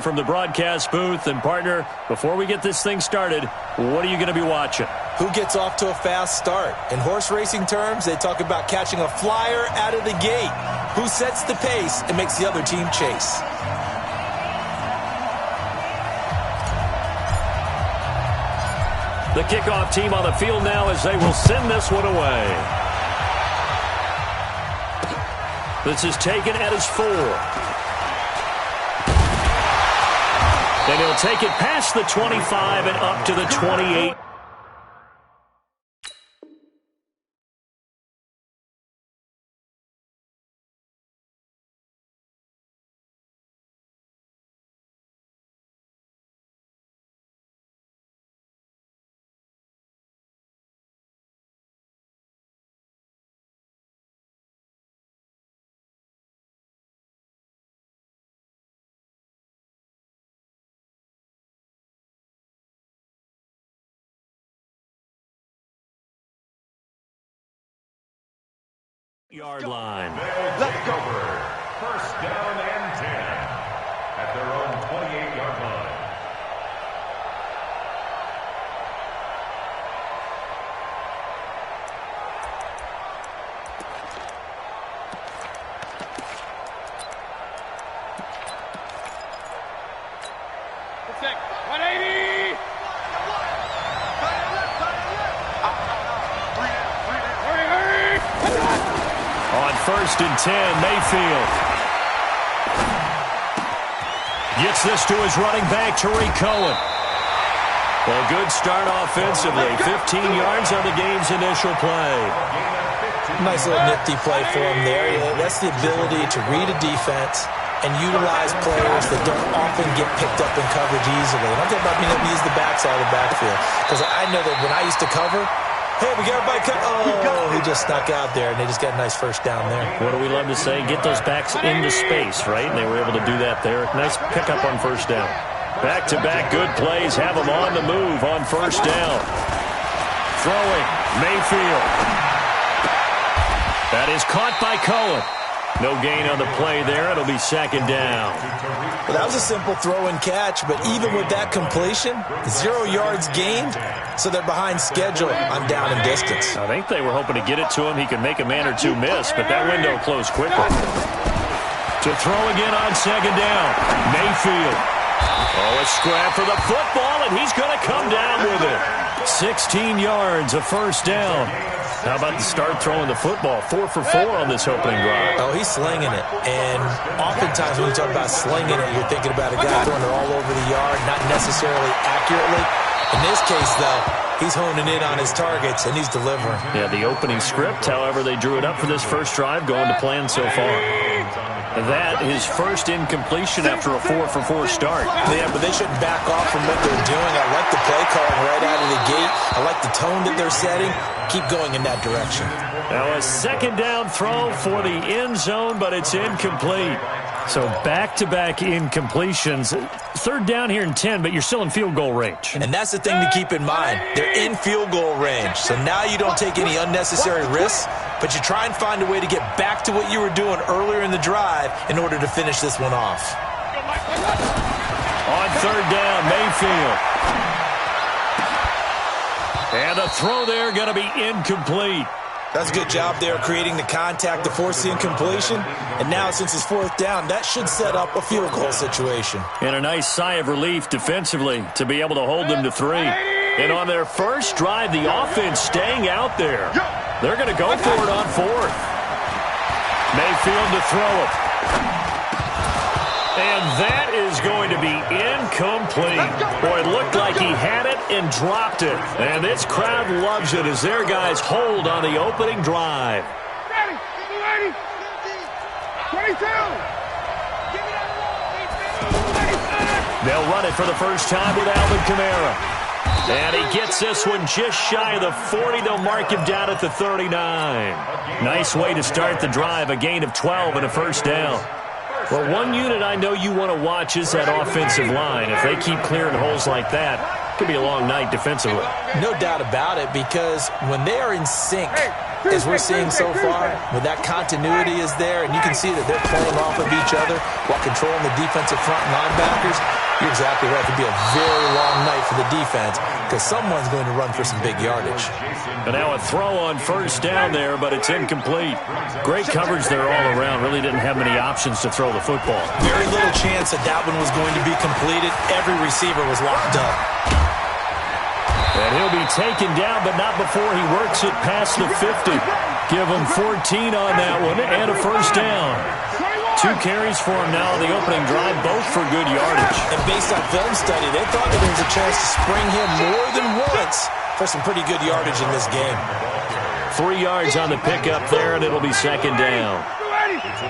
From the broadcast booth. And partner, before we get this thing started, what are you going to be watching? Who gets off to a fast start? In horse racing terms, they talk about catching a flyer out of the gate. Who sets the pace and makes the other team chase? The kickoff team on the field now as they will send this one away. This is taken at his 4. And he'll take it past the 25 and up to the 28. Yard line. Leftover. First down and 10 at their own 28-yard line. Protect. 180. On first and 10, Mayfield gets this to his running back, Tariq Cohen. Well, good start offensively. 15 yards on the game's initial play. Nice little nifty play for him there. That's the ability to read a defense and utilize players that don't often get picked up in coverage easily. And I'm talking about being able to use the backside of the backfield. Because I know that when I used to cover, hey, we got everybody cut. Oh, he just snuck out there, and they just got a nice first down there. What do we love to say? Get those backs into space, right? And they were able to do that there. Nice pickup on first down. Back-to-back good plays. Have them on the move on first down. Throwing, Mayfield. That is caught by Cohen. No gain on the play there. It'll be second down. Well, that was a simple throw and catch, but even with that completion, 0 yards gained, so they're behind schedule on down and distance. I think they were hoping to get it to him. He could make a man or two miss, but that window closed quickly. To throw again on second down, Mayfield. Oh, a scrap for the football, and he's going to come down with it. 16 yards, a first down. How about the start throwing the football? 4 for 4 on this opening drive. Oh, he's slinging it. And oftentimes when you talk about slinging it, you're thinking about a guy throwing it all over the yard, not necessarily accurately. In this case, though, he's honing in on his targets, and he's delivering. Yeah, the opening script, however, they drew it up for this first drive, going to plan so far. That is first incompletion after a 4 for 4 start. Yeah, but they shouldn't back off from what they're doing. I like the play calling right out of the gate. I like the tone that they're setting. Keep going in that direction. Now a second down throw for the end zone, but it's incomplete. So back-to-back incompletions. Third down here in 10, but you're still in field goal range. And that's the thing to keep in mind. They're in field goal range. So now you don't take any unnecessary risks, but you try and find a way to get back to what you were doing earlier in the drive in order to finish this one off. On third down, Mayfield. And the throw there going to be incomplete. That's a good job there creating the contact to force the incompletion. And now since it's fourth down, that should set up a field goal situation. And a nice sigh of relief defensively to be able to hold them to 3. And on their first drive, the offense staying out there. They're going to go for it on 4th. Mayfield to throw it. And that is going to be incomplete. Boy, it looked like he had it and dropped it. And this crowd loves it as their guys hold on the opening drive. Ready. 22. They'll run it for the first time with Alvin Kamara. And he gets this one just shy of the 40. They'll mark him down at the 39. Nice way to start the drive. A gain of 12 and a first down. Well, one unit I know you want to watch is that offensive line. If they keep clearing holes like that, it could be a long night defensively. No doubt about it, because when they are in sync as we're seeing so far, where that continuity is there, and you can see that they're playing off of each other while controlling the defensive front and linebackers, you're exactly right. It could be a very long night for the defense because someone's going to run for some big yardage. And now a throw on first down there, but it's incomplete. Great coverage there all around. Really didn't have many options to throw the football. Very little chance that that one was going to be completed. Every receiver was locked up. And he'll be taken down, but not before he works it past the 50. Give him 14 on that one and a first down. 2 carries for him now on the opening drive, both for good yardage. And based on film study, they thought that there was a chance to spring him more than once for some pretty good yardage in this game. 3 yards on the pickup there, and it'll be second down.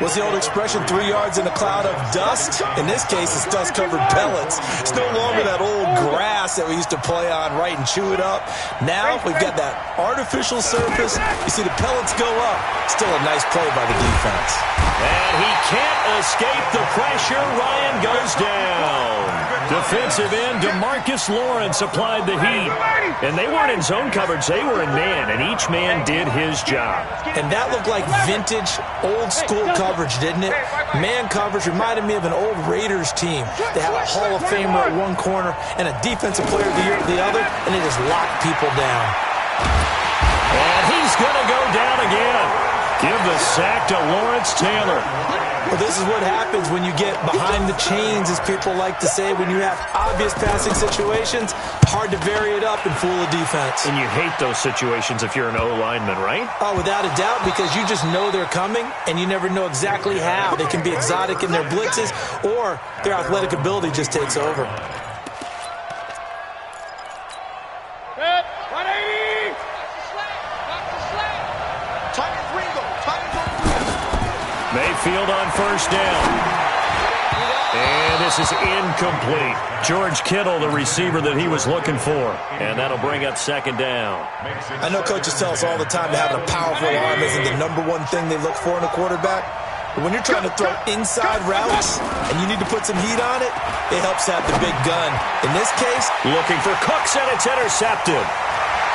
What's the old expression, 3 yards in a cloud of dust? In this case, it's dust-covered pellets. It's no longer that old grass that we used to play on, right, and chew it up. Now we've got that artificial surface. You see the pellets go up. Still a nice play by the defense. And he can't escape the pressure. Ryan goes down. Defensive end DeMarcus Lawrence applied the heat. And they weren't in zone coverage. They were in man, and each man did his job. And that looked like vintage, old-school coverage, didn't it? Man coverage reminded me of an old Raiders team. They had a Hall of Famer at one corner and a Defensive Player of the Year at the other, and they just locked people down. And he's going to go down again. Give the sack to Lawrence Taylor. Well, this is what happens when you get behind the chains, as people like to say. When you have obvious passing situations, hard to vary it up and fool a defense. And you hate those situations if you're an O-lineman, right? Oh, without a doubt, because you just know they're coming, and you never know exactly how. They can be exotic in their blitzes, or their athletic ability just takes over. Mayfield on first down. And this is incomplete. George Kittle, the receiver that he was looking for. And that'll bring up second down. I know coaches tell us all the time that having a powerful arm isn't the number one thing they look for in a quarterback. But when you're trying to throw inside routes and you need to put some heat on it, it helps have the big gun. In this case, looking for Cooks, and it's intercepted.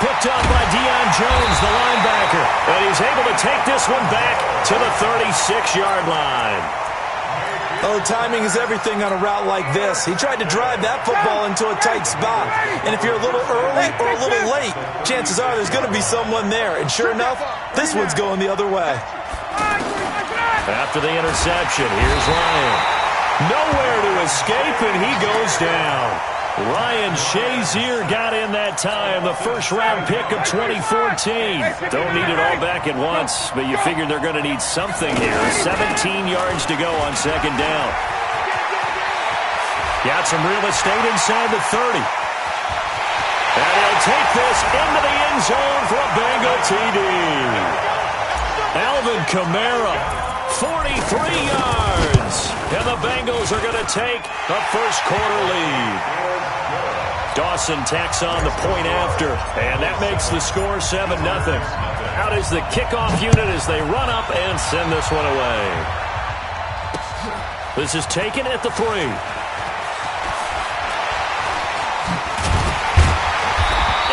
Picked up by Deion Jones, the linebacker. And he's able to take this one back to the 36-yard line. Oh, timing is everything on a route like this. He tried to drive that football into a tight spot. And if you're a little early or a little late, chances are there's going to be someone there. And sure enough, this one's going the other way. After the interception, here's Ryan. Nowhere to escape, and he goes down. Ryan Shazier got in that time, the first-round pick of 2014. Don't need it all back at once, but you figure they're going to need something here. 17 yards to go on second down. Got some real estate inside the 30. And he'll take this into the end zone for a Bengal TD. Alvin Kamara, 43 yards. And the Bengals are going to take a first-quarter lead. Dawson tacks on the point after, and that makes the score 7-0. Out is the kickoff unit as they run up and send this one away. This is taken at the 3.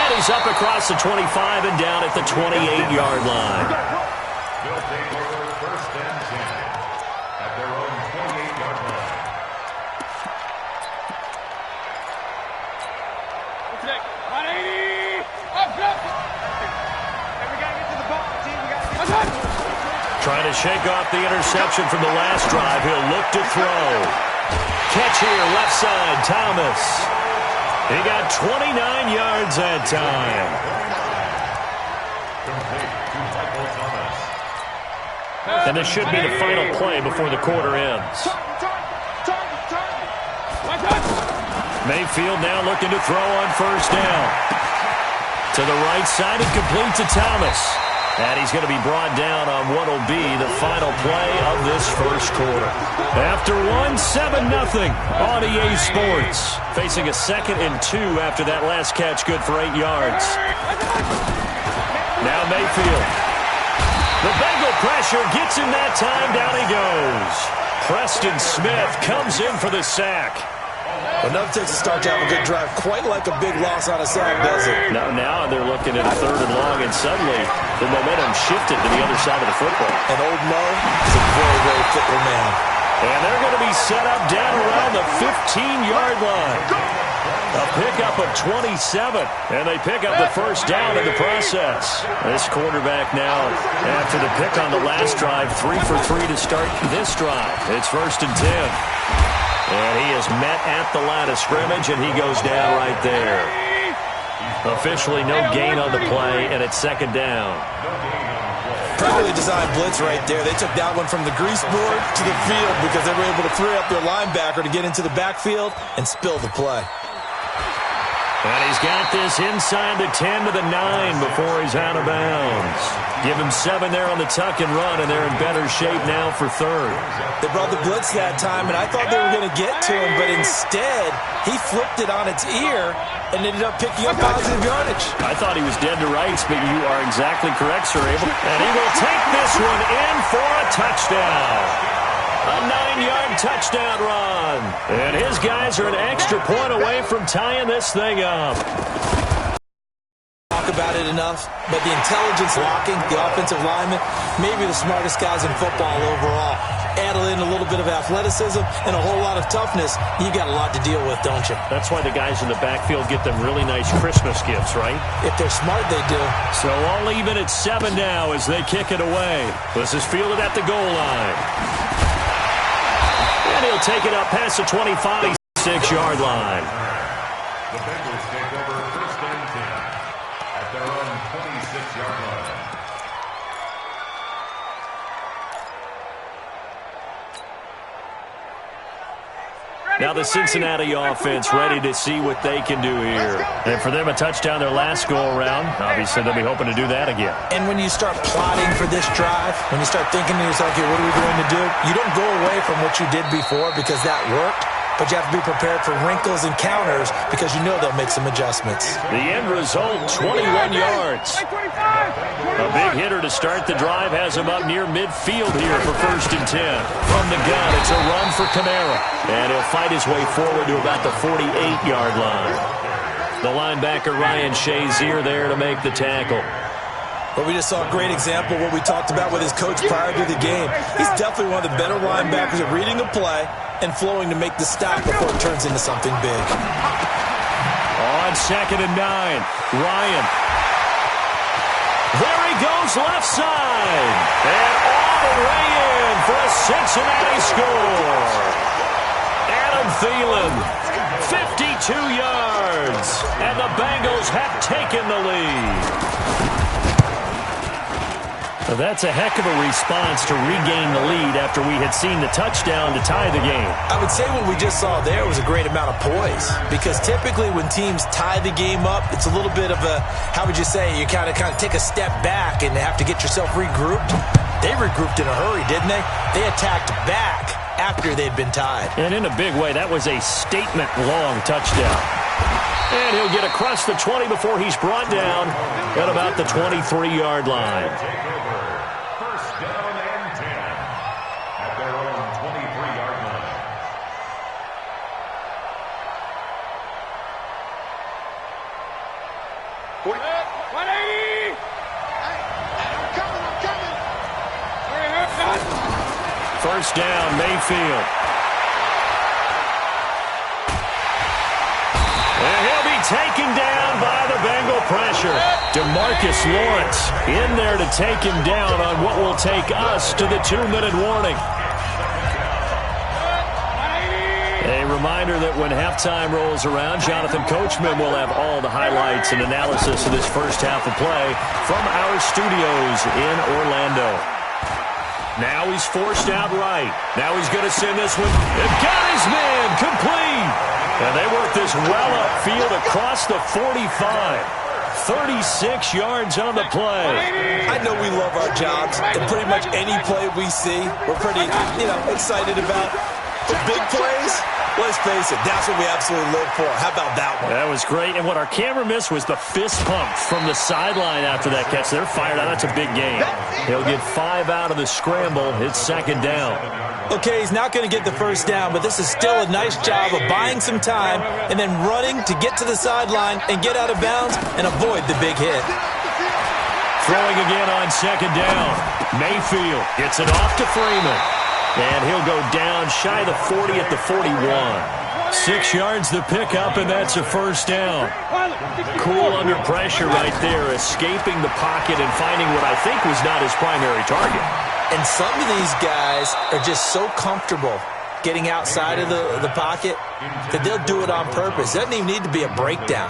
And he's up across the 25 and down at the 28-yard line. They'll take over first and 10 at their own 28-yard line. Trying to shake off the interception from the last drive. He'll look to throw. Catch here, left side, Thomas. He got 29 yards that time. And this should be the final play before the quarter ends. Mayfield now looking to throw on first down. To the right side and complete to Thomas. And he's going to be brought down on what will be the final play of this first quarter. After 7-0 on EA Sports. Facing a 2nd and 2 after that last catch, good for 8 yards. Now Mayfield. The Bengal pressure gets him that time. Down he goes. Preston Smith comes in for the sack. Well, Enough takes a start to have a good drive. Quite like a big loss on a sack, does it? Now they're looking at a 3rd and long, and suddenly the momentum shifted to the other side of the football. And Old Mo is a very, very fickle man. And they're going to be set up down around the 15-yard line. A pickup of 27, and they pick up the first down in the process. This quarterback now, after the pick on the last drive, 3 for 3 to start this drive. It's 1st and 10. And he is met at the line of scrimmage, and he goes down right there. Officially no gain on the play, and it's 2nd down. Perfectly designed blitz right there. They took that one from the grease board to the field because they were able to free up their linebacker to get into the backfield and spill the play. And he's got this inside the 10 to the 9 before he's out of bounds. Give him 7 there on the tuck and run, and they're in better shape now for 3rd. They brought the blitz that time, and I thought they were going to get to him, but instead he flipped it on its ear and ended up picking up positive yardage. I thought he was dead to rights, but you are exactly correct, Sir Abel. And he will take this one in for a touchdown. A 9-yard touchdown run. And his guys are an extra point away from tying this thing up. Talk about it enough, but the intelligence locking, the offensive lineman, maybe the smartest guys in football overall. Add in a little bit of athleticism and a whole lot of toughness, you got a lot to deal with, don't you? That's why the guys in the backfield get them really nice Christmas gifts, right? If they're smart, they do. So all even at 7 now as they kick it away. This is fielded at the goal line. And he'll take it up past the 25-6-yard line. The Bengals take over 1st and 10 at their own 26-yard line. Now the Cincinnati offense ready to see what they can do here. And for them, a touchdown their last go-around. Obviously, they'll be hoping to do that again. And when you start plotting for this drive, when you start thinking to yourself, okay, what are we going to do? You don't go away from what you did before because that worked, but you have to be prepared for wrinkles and counters because you know they'll make some adjustments. The end result, 21 yards. A big hitter to start the drive has him up near midfield here for 1st and 10. From the gun, it's a run for Kamara. And he'll fight his way forward to about the 48-yard line. The linebacker, Ryan Shazier, there to make the tackle. But we just saw a great example of what we talked about with his coach prior to the game. He's definitely one of the better linebackers at reading a play and flowing to make the stop before it turns into something big. On 2nd and 9, Ryan. There he goes left side. And all the way in for a Cincinnati score. Adam Thielen, 52 yards. And the Bengals have taken the lead. So that's a heck of a response to regain the lead after we had seen the touchdown to tie the game. I would say what we just saw there was a great amount of poise because typically when teams tie the game up, it's a little bit of a, how would you say, you kind of take a step back and have to get yourself regrouped. They regrouped in a hurry, didn't they? They attacked back after they'd been tied. And in a big way, that was a statement-long touchdown. And he'll get across the 20 before he's brought down at about the 23-yard line. First down, Mayfield. And he'll be taken down by the Bengal pressure. DeMarcus Lawrence in there to take him down on what will take us to the 2-minute warning. A reminder that when halftime rolls around, Jonathan Coachman will have all the highlights and analysis of this first half of play from our studios in Orlando. Now he's forced out right. Now he's going to send this one. They've got his man complete. And they work this well upfield across the 45. 36 yards on the play. I know we love our jobs, and pretty much any play we see, we're pretty, excited about. For big plays, let's face it, that's what we absolutely live for. How about that one? That was great. And what our camera missed was the fist pump from the sideline after that catch. They're fired out. That's a big game. He'll get 5 out of the scramble. It's second down. Okay, he's not going to get the first down, but this is still a nice job of buying some time and then running to get to the sideline and get out of bounds and avoid the big hit. Throwing again on second down. Mayfield gets it off to Freeman. And he'll go down shy of the 40 at the 41. 6 yards to pick up, and that's a first down. Cool under pressure right there, escaping the pocket and finding what I think was not his primary target. And some of these guys are just so comfortable getting outside of the pocket that they'll do it on purpose. It doesn't even need to be a breakdown.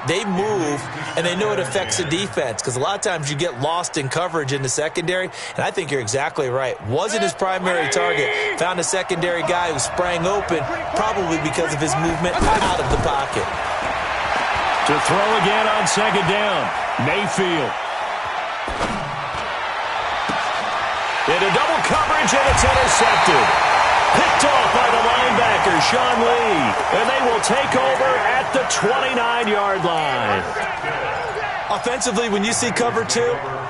They move, and they know it affects the defense because a lot of times you get lost in coverage in the secondary, and I think you're exactly right. Wasn't his primary target. Found a secondary guy who sprang open, probably because of his movement out of the pocket. To throw again on second down, Mayfield. Into double coverage, and it's intercepted. Picked off by the linebacker, Sean Lee. And they will take over at the 29-yard line. Offensively, when you see cover 2,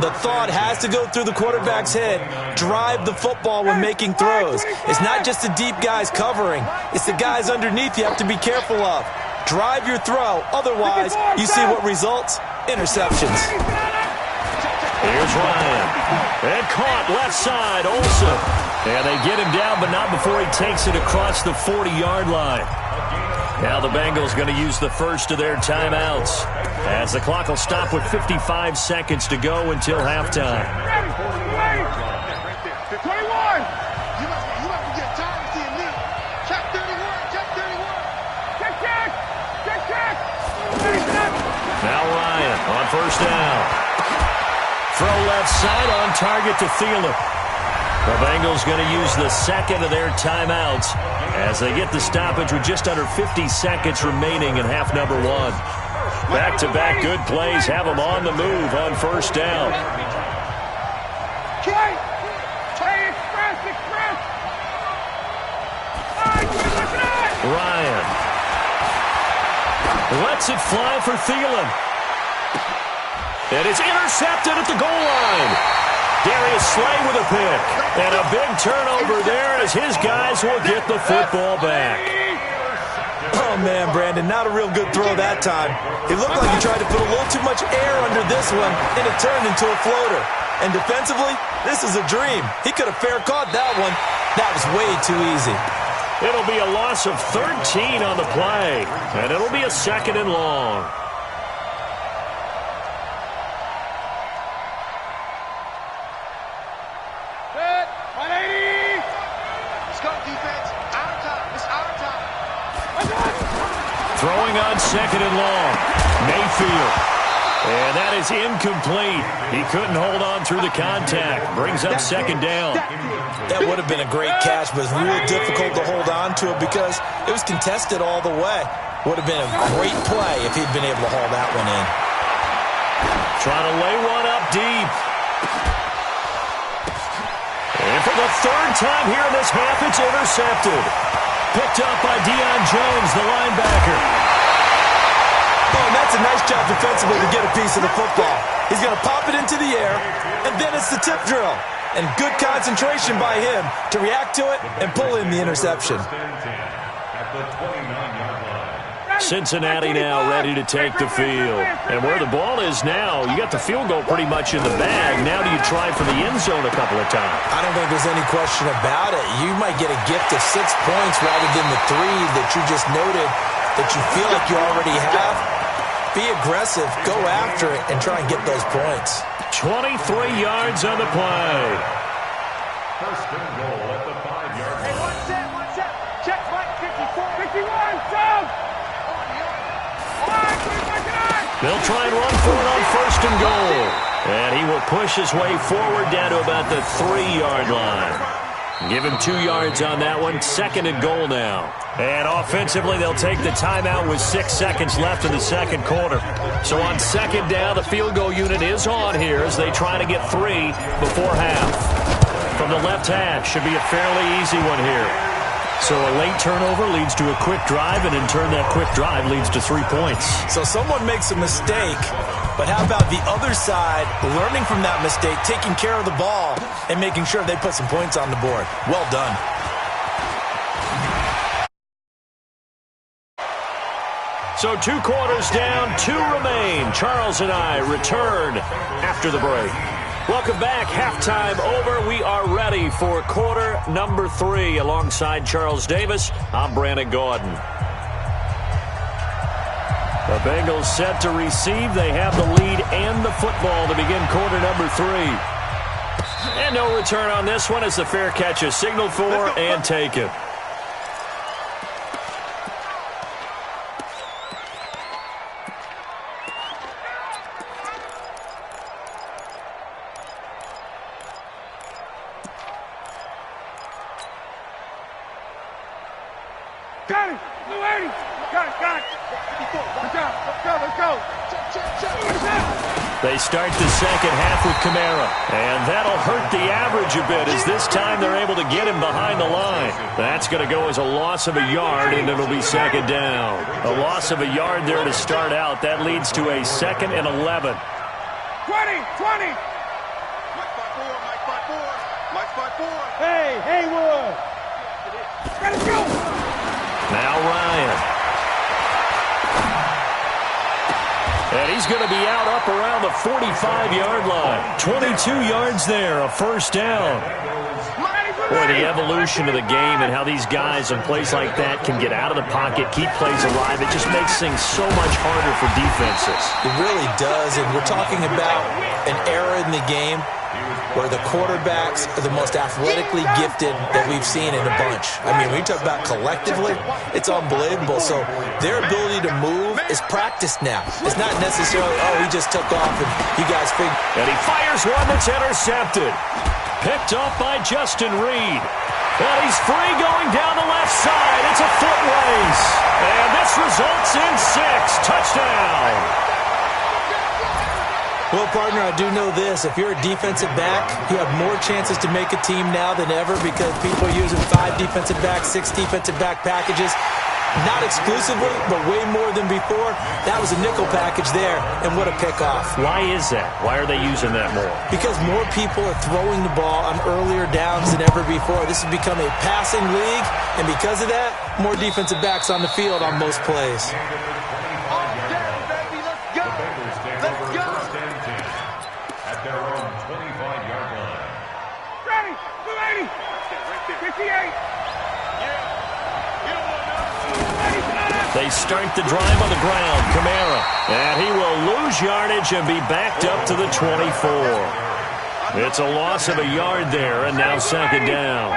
the thought has to go through the quarterback's head. Drive the football when making throws. It's not just the deep guys covering. It's the guys underneath you have to be careful of. Drive your throw. Otherwise, you see what results? Interceptions. Here's Ryan. And caught left side, Olsen. And they get him down, but not before he takes it across the 40-yard line. Now the Bengals going to use the first of their timeouts, as the clock will stop with 55 seconds to go until halftime. 21. You must be getting tired of seeing me. Check 31. Check 31. Check. Now Ryan on first down. Throw left side on target to Thielen. The Bengals going to use the second of their timeouts as they get the stoppage with just under 50 seconds remaining in half number 1. Back-to-back good plays have them on the move on first down. Ryan lets it fly for Thielen. And it's intercepted at the goal line. Darius Slay with a pick. And a big turnover there as his guys will get the football back. Oh, man, Brandon, not a real good throw that time. It looked like he tried to put a little too much air under this one, and it turned into a floater. And defensively, this is a dream. He could have fair caught that one. That was way too easy. It'll be a loss of 13 on the play, and it'll be a second and long. Throwing on second and long. Mayfield. And that is incomplete. He couldn't hold on through the contact. Brings up second down. That would have been a great catch, but it was real difficult to hold on to it because it was contested all the way. Would have been a great play if he'd been able to haul that one in. Trying to lay one up deep. And for the third time here in this half, it's intercepted. Picked up by Deion Jones, the linebacker. Oh, and that's a nice job defensively to get a piece of the football. He's going to pop it into the air, and then it's the tip drill. And good concentration by him to react to it and pull in the interception. Cincinnati now ready to take the field. And where the ball is now, you got the field goal pretty much in the bag. Now do you try for the end zone a couple of times? I don't think there's any question about it. You might get a gift of 6 points rather than the 3 that you just noted that you feel like you already have. Be aggressive, go after it, and try and get those points. 23 yards on the play. First and goal at the 5-yard line. Hey, one set. Check, Mike, 54. 51, down. They'll try and run for it on first and goal. And he will push his way forward down to about the 3-yard line. Give him 2 yards on that one. Second and goal now. And offensively, they'll take the timeout with 6 seconds left in the second quarter. So on second down, the field goal unit is on here as they try to get 3 before half. From the left hash, should be a fairly easy one here. So a late turnover leads to a quick drive, and in turn that quick drive leads to 3 points. So someone makes a mistake, but how about the other side learning from that mistake, taking care of the ball, and making sure they put some points on the board? Well done. So 2 quarters down, 2 remain. Charles and I return after the break. Welcome back. Halftime over. We are ready for quarter number 3. Alongside Charles Davis, I'm Brandon Gaudin. The Bengals set to receive. They have the lead and the football to begin quarter number 3. And no return on this one as the fair catch is signaled for and taken. Got it! Blue 80! Got it, got it! Good job, let's go! They start the second half with Kamara, and that'll hurt the average a bit as this time they're able to get him behind the line. That's going to go as a loss of a yard, and it'll be second down. A loss of a yard there to start out. That leads to a 2nd and 11. 20! Mike 5-4. Hey, Haywood! Let's go! Now Ryan. And he's going to be out up around the 45-yard line. 22 yards there, a first down. Boy, the evolution of the game and how these guys in plays like that can get out of the pocket, keep plays alive, it just makes things so much harder for defenses. It really does, and we're talking about an era in the game where the quarterbacks are the most athletically gifted that we've seen in a bunch. I mean, when you talk about collectively, it's unbelievable. So their ability to move is practiced now. It's not necessarily, oh, he just took off and you guys figured. And he fires one that's intercepted. Picked off by Justin Reed. And he's free going down the left side. It's a foot race. And this results in 6. Touchdown. Well, partner, I do know this. If you're a defensive back, you have more chances to make a team now than ever because people are using 5 defensive backs, 6 defensive back packages. Not exclusively, but way more than before. That was a nickel package there, and what a pickoff. Why is that? Why are they using that more? Because more people are throwing the ball on earlier downs than ever before. This has become a passing league, and because of that, more defensive backs on the field on most plays. They start the drive on the ground. Kamara. And he will lose yardage and be backed up to the 24. It's a loss of a yard there, and now second down.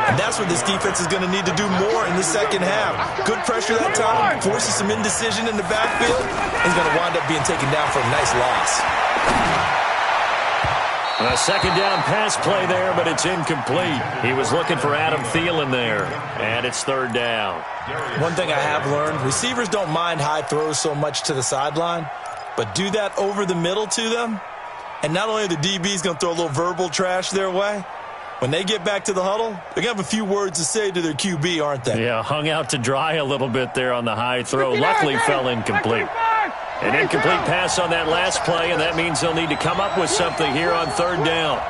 And that's what this defense is going to need to do more in the second half. Good pressure that time, forces some indecision in the backfield. He's going to wind up being taken down for a nice loss. A second down pass play there, but it's incomplete. He was looking for Adam Thielen there, and it's third down. One thing I have learned, receivers don't mind high throws so much to the sideline, but do that over the middle to them, and not only are the DBs going to throw a little verbal trash their way, when they get back to the huddle, they're going to have a few words to say to their QB, aren't they? Yeah, hung out to dry a little bit there on the high throw. Luckily fell incomplete. An incomplete pass on that last play, and that means they'll need to come up with something here on third down.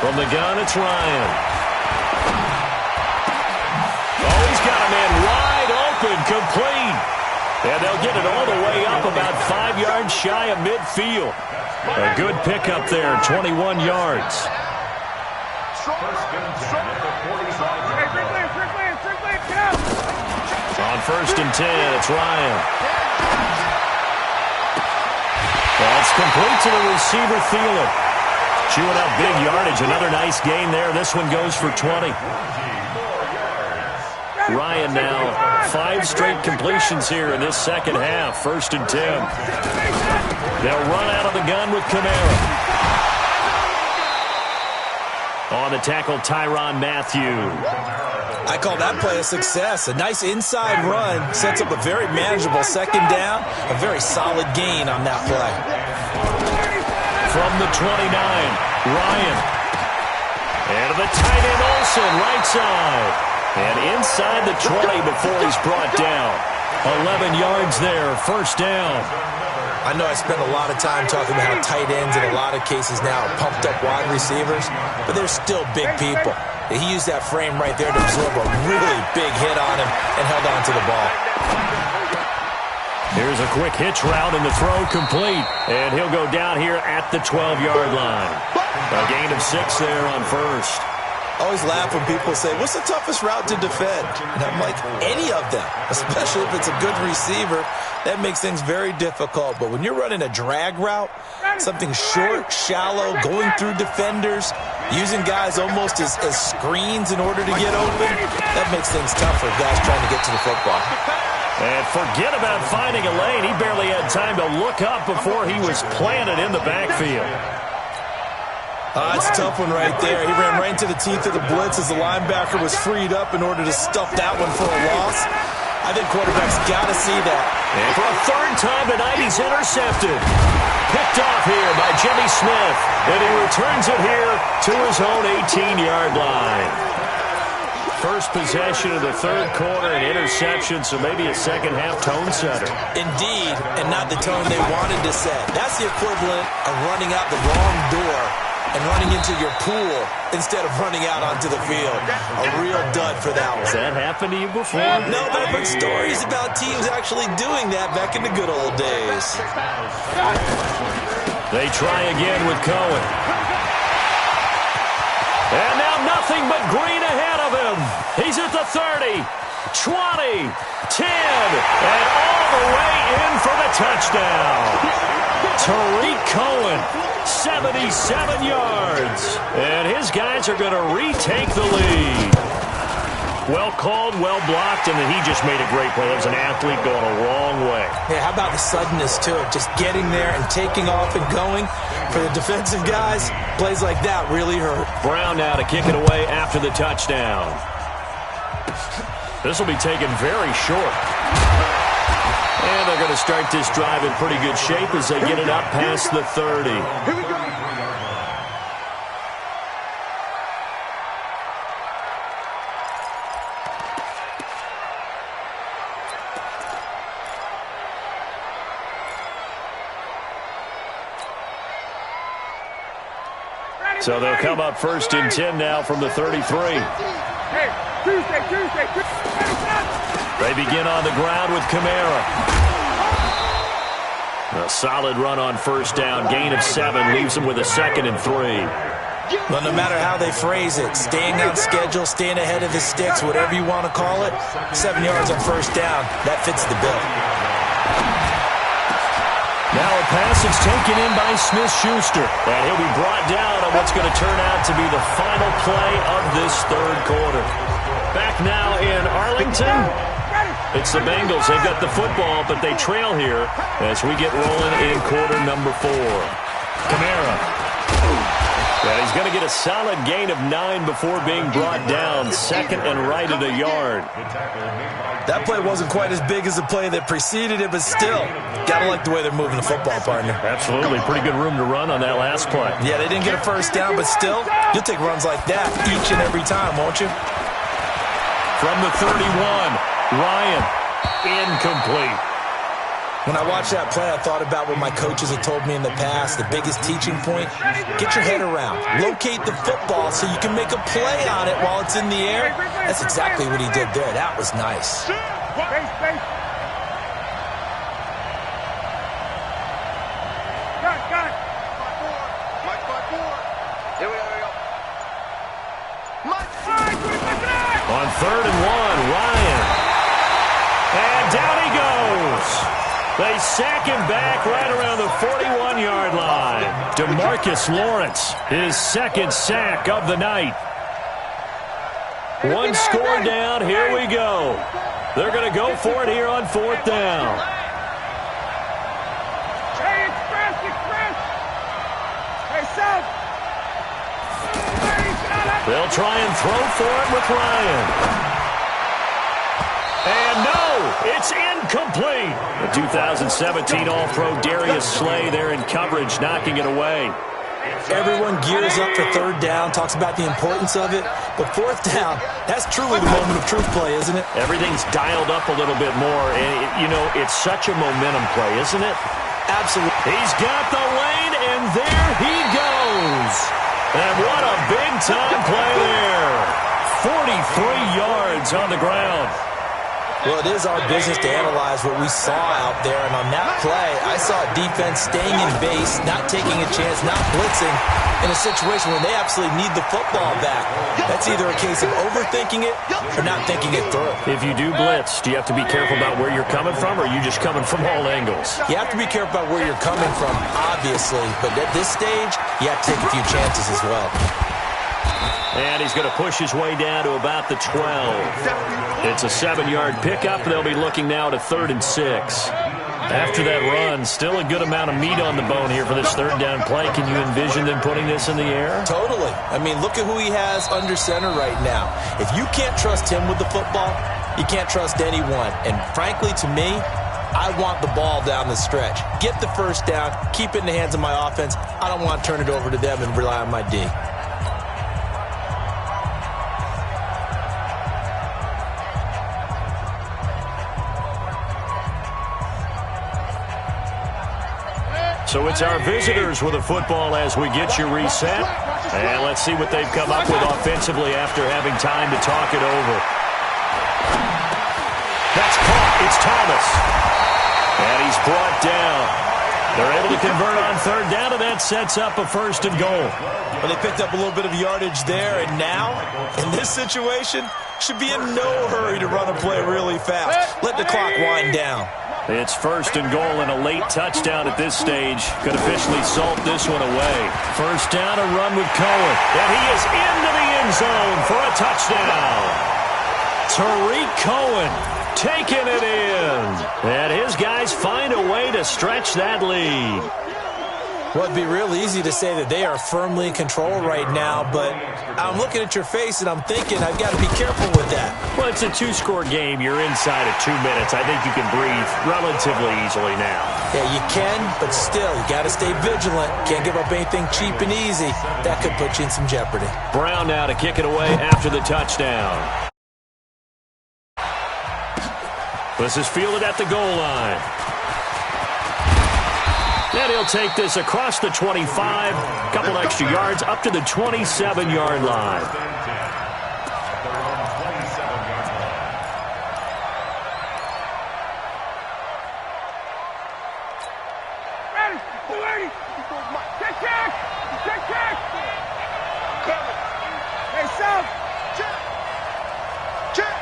From the gun, it's Ryan. Oh, he's got a man wide open, complete. And they'll get it all the way up about 5 yards shy of midfield. A good pickup there, 21 yards. On 1st and 10, it's Ryan. That's complete to the receiver, Thielen. Chewing up big yardage. Another nice gain there. This one goes for 20. Ryan now 5 straight completions here in this second half. 1st and 10. They'll run out of the gun with Kamara. On the tackle, Tyrann Mathieu. I call that play a success. A nice inside run sets up a very manageable second down. A very solid gain on that play. From the 29, Ryan. And to the tight end, Olsen, right side. And inside the 20 before he's brought down. 11 yards there, first down. I know I spend a lot of time talking about how tight ends in a lot of cases now are pumped up wide receivers, but they're still big people. He used that frame right there to absorb a really big hit on him and held on to the ball. Here's a quick hitch route and the throw complete. And he'll go down here at the 12-yard line. A gain of 6 there on first. I always laugh when people say, what's the toughest route to defend? And I'm like, any of them, especially if it's a good receiver. That makes things very difficult. But when you're running a drag route, something short, shallow, going through defenders, using guys almost as screens in order to get open, that makes things tough for guys trying to get to the football. And forget about finding a lane. He barely had time to look up before he was planted in the backfield. That's a tough one right there. He ran right into the teeth of the blitz as the linebacker was freed up in order to stuff that one for a loss. I think quarterbacks got to see that. And for a third time tonight, he's intercepted. Picked off here by Jimmy Smith. And he returns it here to his own 18-yard line. First possession of the third quarter, an interception, so maybe a second-half tone setter. Indeed, and not the tone they wanted to set. That's the equivalent of running out the wrong door and running into your pool instead of running out onto the field. A real dud for that one. Has that happened to you before? No, but I've heard stories about teams actually doing that back in the good old days. They try again with Cohen. And now nothing but green ahead of him. He's at the 30, 20, 10, and all the way in for the touchdown. Tariq Cohen, 77 yards. And his guys are going to retake the lead. Well called, well blocked, and then he just made a great play. That was an athlete going a long way. Yeah, how about the suddenness, too, of just getting there and taking off and going? For the defensive guys, plays like that really hurt. Brown now to kick it away after the touchdown. This will be taken very short. And they're going to start this drive in pretty good shape as they get it up past the 30. Here we go. So they'll come up first and 10 now from the 33. Hey, Tuesday. They begin on the ground with Kamara. A solid run on first down. Gain of 7 leaves them with a 2nd and 3. Well, no matter how they phrase it, staying on schedule, staying ahead of the sticks, whatever you want to call it, 7 yards on first down, that fits the bill. Now a pass is taken in by Smith-Schuster. And he'll be brought down on what's going to turn out to be the final play of this third quarter. Back now in Arlington, it's the Bengals. They've got the football, but they trail here as we get rolling in quarter number 4. Kamara. Yeah, he's going to get a solid gain of 9 before being brought down. 2nd and right at a yard. That play wasn't quite as big as the play that preceded it, but still, got to like the way they're moving the football, partner. Absolutely. Pretty good room to run on that last play. Yeah, they didn't get a first down, but still, you'll take runs like that each and every time, won't you? From the 31, Ryan, incomplete. When I watched that play, I thought about what my coaches had told me in the past. The biggest teaching point, get your head around. Locate the football so you can make a play on it while it's in the air. That's exactly what he did there. That was nice. Base. Got it. Mike 5-4. Here we go. Mike. On 3rd and 1, Ryan. And down he goes. They sack him back right around the 41-yard line. DeMarcus Lawrence, his 2nd sack of the night. 1 score down. Here we go. They're going to go for it here on 4th down. Hey, express. Hey, Seth. They'll try and throw for it with Ryan. And no, it's incomplete. The 2017 All-Pro Darius Slay there in coverage, knocking it away. Everyone gears up for third down, talks about the importance of it. But fourth down, that's truly the moment of truth play, isn't it? Everything's dialed up a little bit more. And, it's such a momentum play, isn't it? Absolutely. He's got the lane, and there he goes. And what a big-time play there. 43 yards on the ground. Well, it is our business to analyze what we saw out there. And on that play, I saw a defense staying in base, not taking a chance, not blitzing, in a situation where they absolutely need the football back. That's either a case of overthinking it or not thinking it through. If you do blitz, do you have to be careful about where you're coming from, or are you just coming from all angles? You have to be careful about where you're coming from, obviously. But at this stage, you have to take a few chances as well. And he's going to push his way down to about the 12. It's a 7-yard pickup. They'll be looking now to 3rd and 6. After that run, still a good amount of meat on the bone here for this third down play. Can you envision them putting this in the air? Totally. I mean, look at who he has under center right now. If you can't trust him with the football, you can't trust anyone. And frankly, to me, I want the ball down the stretch. Get the first down, keep it in the hands of my offense. I don't want to turn it over to them and rely on my D. So it's our visitors with a football as we get you reset. And let's see what they've come up with offensively after having time to talk it over. That's caught. It's Thomas. And he's brought down. They're able to convert on third down, and that sets up a 1st and goal. Well, they picked up a little bit of yardage there, and now, in this situation, should be in no hurry to run a play really fast. Let the clock wind down. It's 1st and goal and a late touchdown at this stage. Could officially salt this one away. First down, a run with Cohen. And he is into the end zone for a touchdown. Tariq Cohen taking it in. And his guys find a way to stretch that lead. Well, it'd be real easy to say that they are firmly in control right now, but I'm looking at your face and I'm thinking I've got to be careful with that. Well, it's a 2-score game. You're inside of 2 minutes. I think you can breathe relatively easily now. Yeah, you can, but still, you got to stay vigilant. Can't give up anything cheap and easy. That could put you in some jeopardy. Brown now to kick it away after the touchdown. This is fielded at the goal line. And he'll take this across the 25, a couple extra yards, up to the 27-yard line. Ready, 280. Check. Hey, South. Check.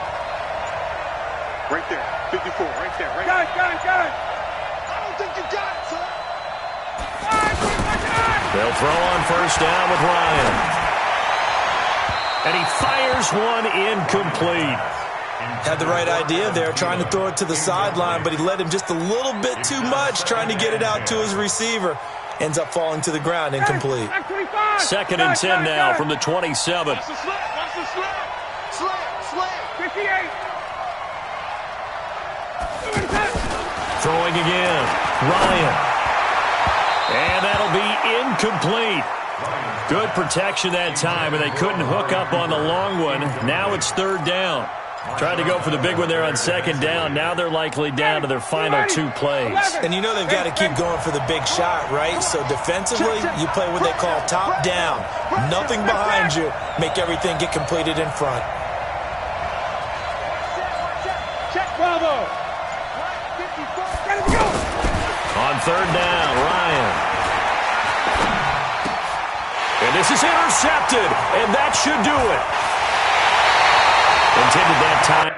Right there. 54. Right there. Right Got it. I don't think you got it, son. They'll throw on first down with Ryan. And he fires one incomplete. Had the right idea there, trying to throw it to the sideline, but he led him just a little bit too much, trying to get it out to his receiver. Ends up falling to the ground, incomplete. 2nd and 10 now from the 27. Watch the slant. Slant. 58. Throwing again. Ryan. And that'll be incomplete. Good protection that time, and they couldn't hook up on the long one. Now it's 3rd down. Tried to go for the big one there on 2nd down. Now they're likely down to their final 2 plays. And you know they've got to keep going for the big shot, right? So defensively, you play what they call top down. Nothing behind you. Make everything get completed in front. Check, Bravo. Ready to go. On 3rd down, Ryan. And this is intercepted, and that should do it. Intended that time.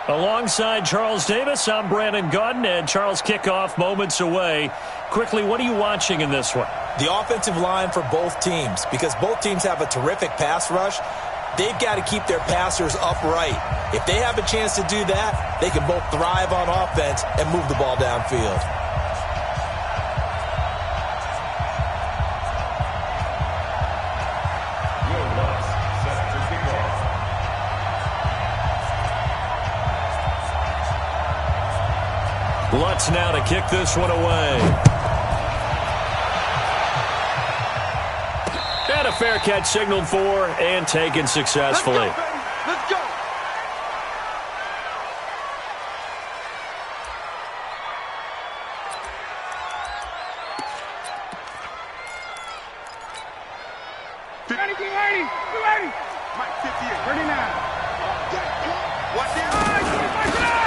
Alongside Charles Davis, I'm Brandon Gaudin, and Charles, kickoff moments away. Quickly, what are you watching in this one? The offensive line for both teams, because both teams have a terrific pass rush. They've got to keep their passers upright. If they have a chance to do that, they can both thrive on offense and move the ball downfield. Lutz now to kick this one away. And a fair catch signaled for and taken successfully. Let's go, baby. Let's go. Ready, get ready. Get ready. Mike, 58. 39. Watch it.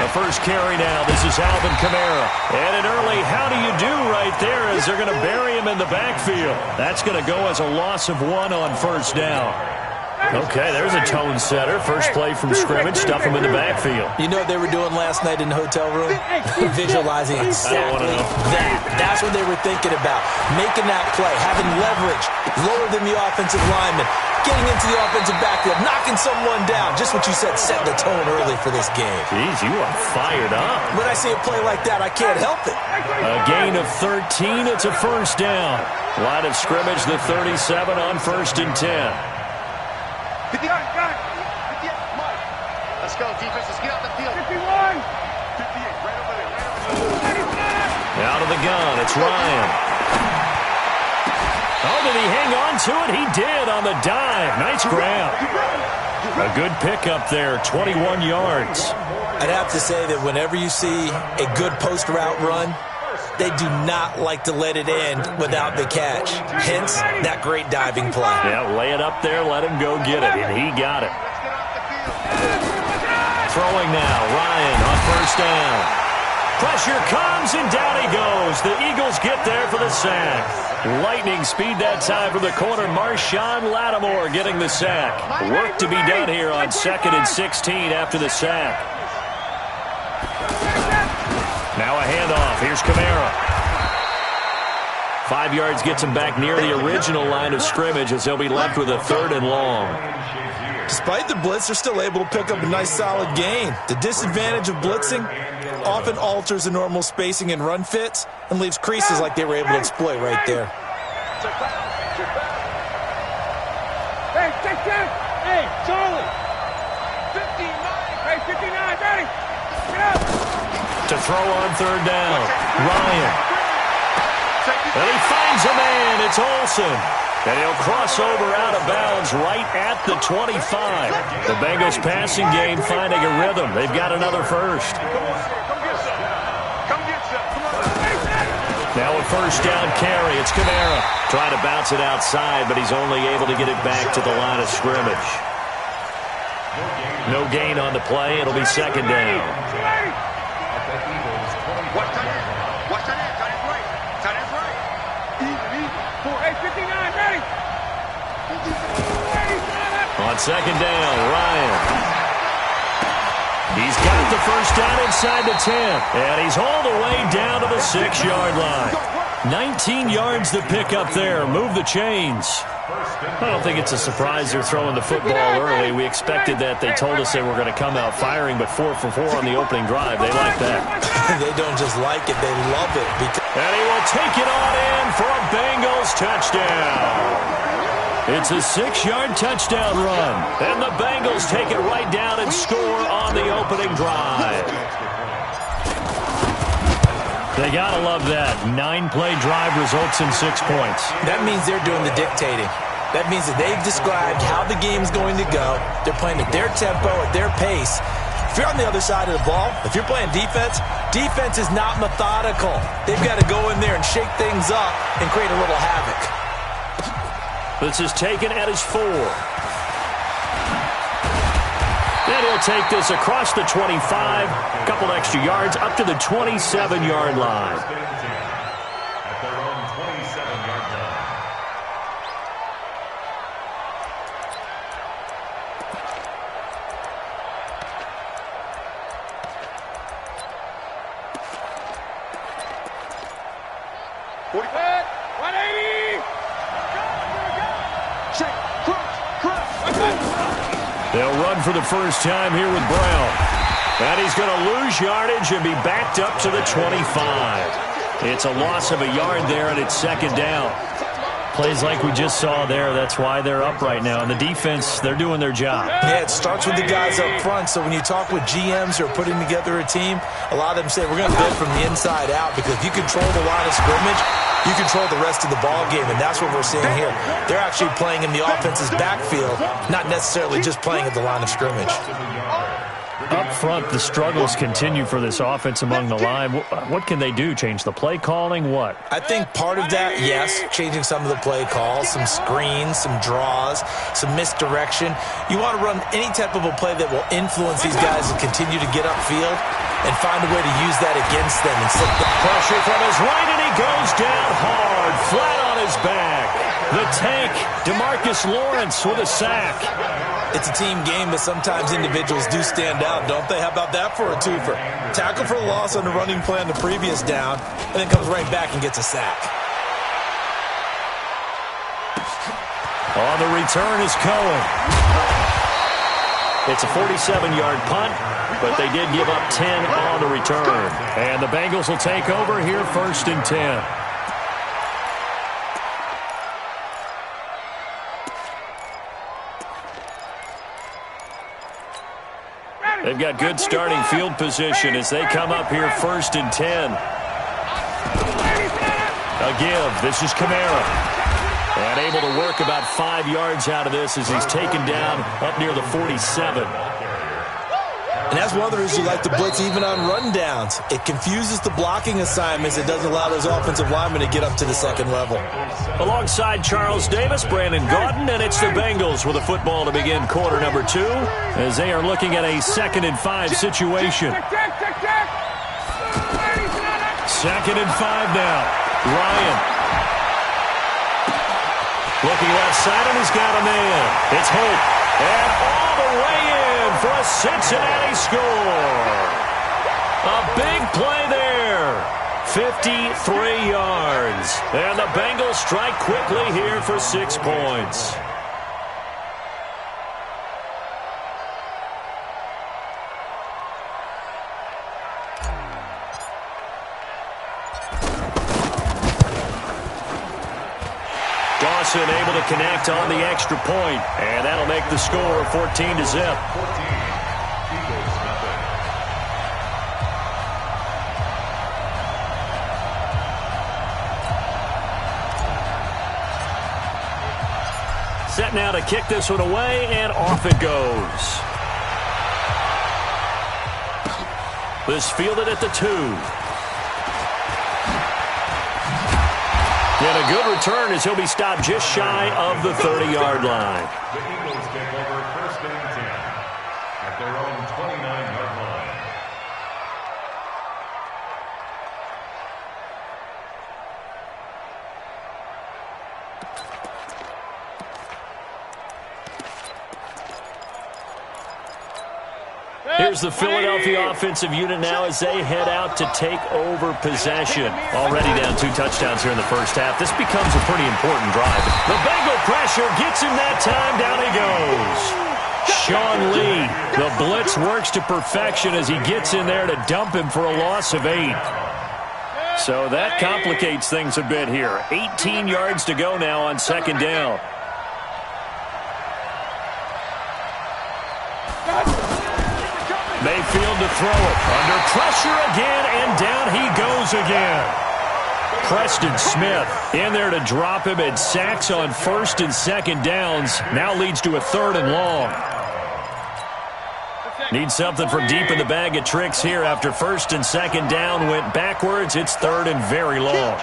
The first carry now. This is Alvin Kamara. And an early how do you do right there as they're going to bury him in the backfield. That's going to go as a loss of 1 on first down. Okay, there's a tone setter. First play from scrimmage, stuff him in the backfield. You know what they were doing last night in the hotel room? Visualizing exactly that. That's what they were thinking about. Making that play, having leverage, lower than the offensive lineman, getting into the offensive backfield, knocking someone down. Just what you said, set the tone early for this game. Jeez, you are fired up. When I see a play like that, I can't help it. A gain of 13. It's a first down. Line of scrimmage, the 37 on 1st and 10. 58, got it. 58, Mike. Let's go, defense. Let's get out the field. 51. 58, right over there. Right over there. Out of the gun, it's Ryan. Oh, did he hang on to it? He did on the dive. Nice grab. A good pickup there, 21 yards. I'd have to say that whenever you see a good post route run, they do not like to let it end without the catch. Hence, that great diving play. Yeah, lay it up there, let him go get it, and he got it. Throwing now, Ryan on first down. Pressure comes, and down he goes. The Eagles get there for the sack. Lightning speed that time from the corner. Marshawn Lattimore getting the sack. Work to be done here on 2nd and 16 after the sack. Now a handoff. Here's Kamara. 5 yards gets him back near the original line of scrimmage as they'll be left with a 3rd and long. Despite the blitz, they're still able to pick up a nice solid gain. The disadvantage of blitzing often alters the normal spacing and run fits and leaves creases like they were able to exploit right there. Hey, check. Hey, Charlie. 59. Hey, 59, ready. Get up. To throw on 3rd down. Ryan. And he finds a man. It's Olsen. And he'll cross over out of bounds right at the 25. The Bengals passing game finding a rhythm. They've got another first. Now a first down carry. It's Kamara. Trying to bounce it outside, but he's only able to get it back to the line of scrimmage. No gain on the play. It'll be 2nd down. Watch tight end. Watch tight end. Tight end's right. Tight end's right. Easy. 59, ready. On 2nd down, Ryan. He's got the first down inside the 10. And he's all the way down to the 6-yard line. 19 yards to pick up there. Move the chains. I don't think it's a surprise they're throwing the football early. We expected that. They told us they were going to come out firing, but 4 for 4 on the opening drive. They like that. They don't just like it, they love it. And he will take it on in for a Bengals touchdown. It's a 6-yard touchdown run. And the Bengals take it right down and score on the opening drive. They got to love that. 9-play drive results in 6 points. That means they're doing the dictating. That means that they've described how the game's going to go. They're playing at their tempo, at their pace. If you're on the other side of the ball, if you're playing defense, defense is not methodical. They've got to go in there and shake things up and create a little havoc. This is taken at his 4. And he'll take this across the 25, a couple extra yards, up to the 27-yard line. At their own 27-yard line. 180. Check. Cross. They'll run for the first time here with Brown. And he's going to lose yardage and be backed up to the 25. It's a loss of a yard there, and it's second down. Plays like we just saw there. That's why they're up right now. And the defense, they're doing their job. Yeah, it starts with the guys up front. So when you talk with GMs who are putting together a team, a lot of them say, we're going to build from the inside out, because if you control the line of scrimmage, you control the rest of the ball game, and that's what we're seeing here. They're actually playing in the offense's backfield, not necessarily just playing at the line of scrimmage. Up front, the struggles continue for this offense among the line. What can they do? Change the play calling? What? I think part of that, yes, changing some of the play calls, some screens, some draws, some misdirection. You want to run any type of a play that will influence these guys to continue to get upfield and find a way to use that against them. And set the pressure from his right, and he goes down hard, flat on his back. The tank, DeMarcus Lawrence with a sack. It's a team game, but sometimes individuals do stand out, don't they? How about that for a twofer? Tackle for a loss on the running play on the previous down, and then comes right back and gets a sack. On the return is Cohen. It's a 47-yard punt, but they did give up 10 on the return. And the Bengals will take over here, 1st and 10. They've got good starting field position as they come up here, 1st and 10. A give. This is Kamara. And able to work about 5 yards out of this as he's taken down up near the 47. And that's one of the reasons you like to blitz even on rundowns. It confuses the blocking assignments. It doesn't allow those offensive linemen to get up to the second level. Alongside Charles Davis, Brandon Gaudin, and it's the Bengals with a football to begin quarter number 2 as they are looking at a 2nd and 5 situation. 2nd and 5 now. Ryan. Looking left side, and he's got a man. It's Hope. And all the way in for a Cincinnati score. A big play there. 53 yards. And the Bengals strike quickly here for 6 points. Dawson able to connect on the extra point, and that'll make the score 14-0. Set now to kick this one away, and off it goes. This fielded at the 2. And a good return as he'll be stopped just shy of the 30-yard line. The Eagles take over 1st and 10 at their own 29-yard line. Here's the Philadelphia offensive unit now as they head out to take over possession. Already down 2 touchdowns here in the first half. This becomes a pretty important drive. The Bengal pressure gets him that time. Down he goes. Sean Lee, the blitz works to perfection as he gets in there to dump him for a loss of 8. So that complicates things a bit here. 18 yards to go now on 2nd down. Mayfield to throw it. Under pressure again, and down he goes again. Preston Smith in there to drop him, and sacks on 1st and 2nd downs. Now leads to a 3rd and long. Needs something from deep in the bag of tricks here after 1st and 2nd down went backwards. It's 3rd and very long.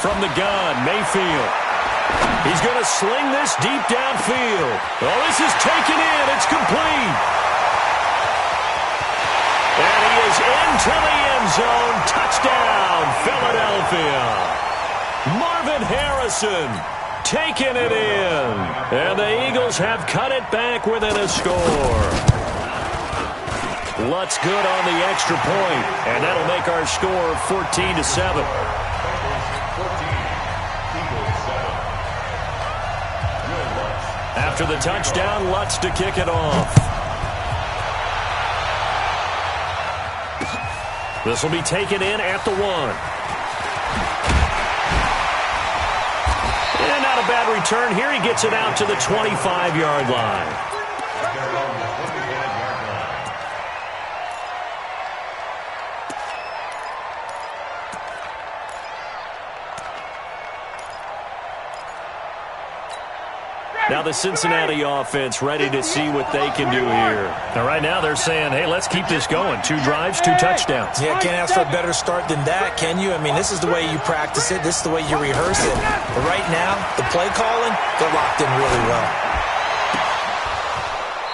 From the gun, Mayfield. He's going to sling this deep downfield. Oh, this is taken in. It's complete. And he is into the end zone. Touchdown, Philadelphia. Marvin Harrison taking it in. And the Eagles have cut it back within a score. Lutz good on the extra point, and that'll make our score 14-7. After the touchdown, Lutz to kick it off. This will be taken in at the 1. And not a bad return here. He gets it out to the 25-yard line. Now the Cincinnati offense ready to see what they can do here. Now right now they're saying, hey, let's keep this going. 2 drives, 2 touchdowns. Yeah, can't ask for a better start than that, can you? I mean, this is the way you practice it. This is the way you rehearse it. But right now, the play calling, they're locked in really well.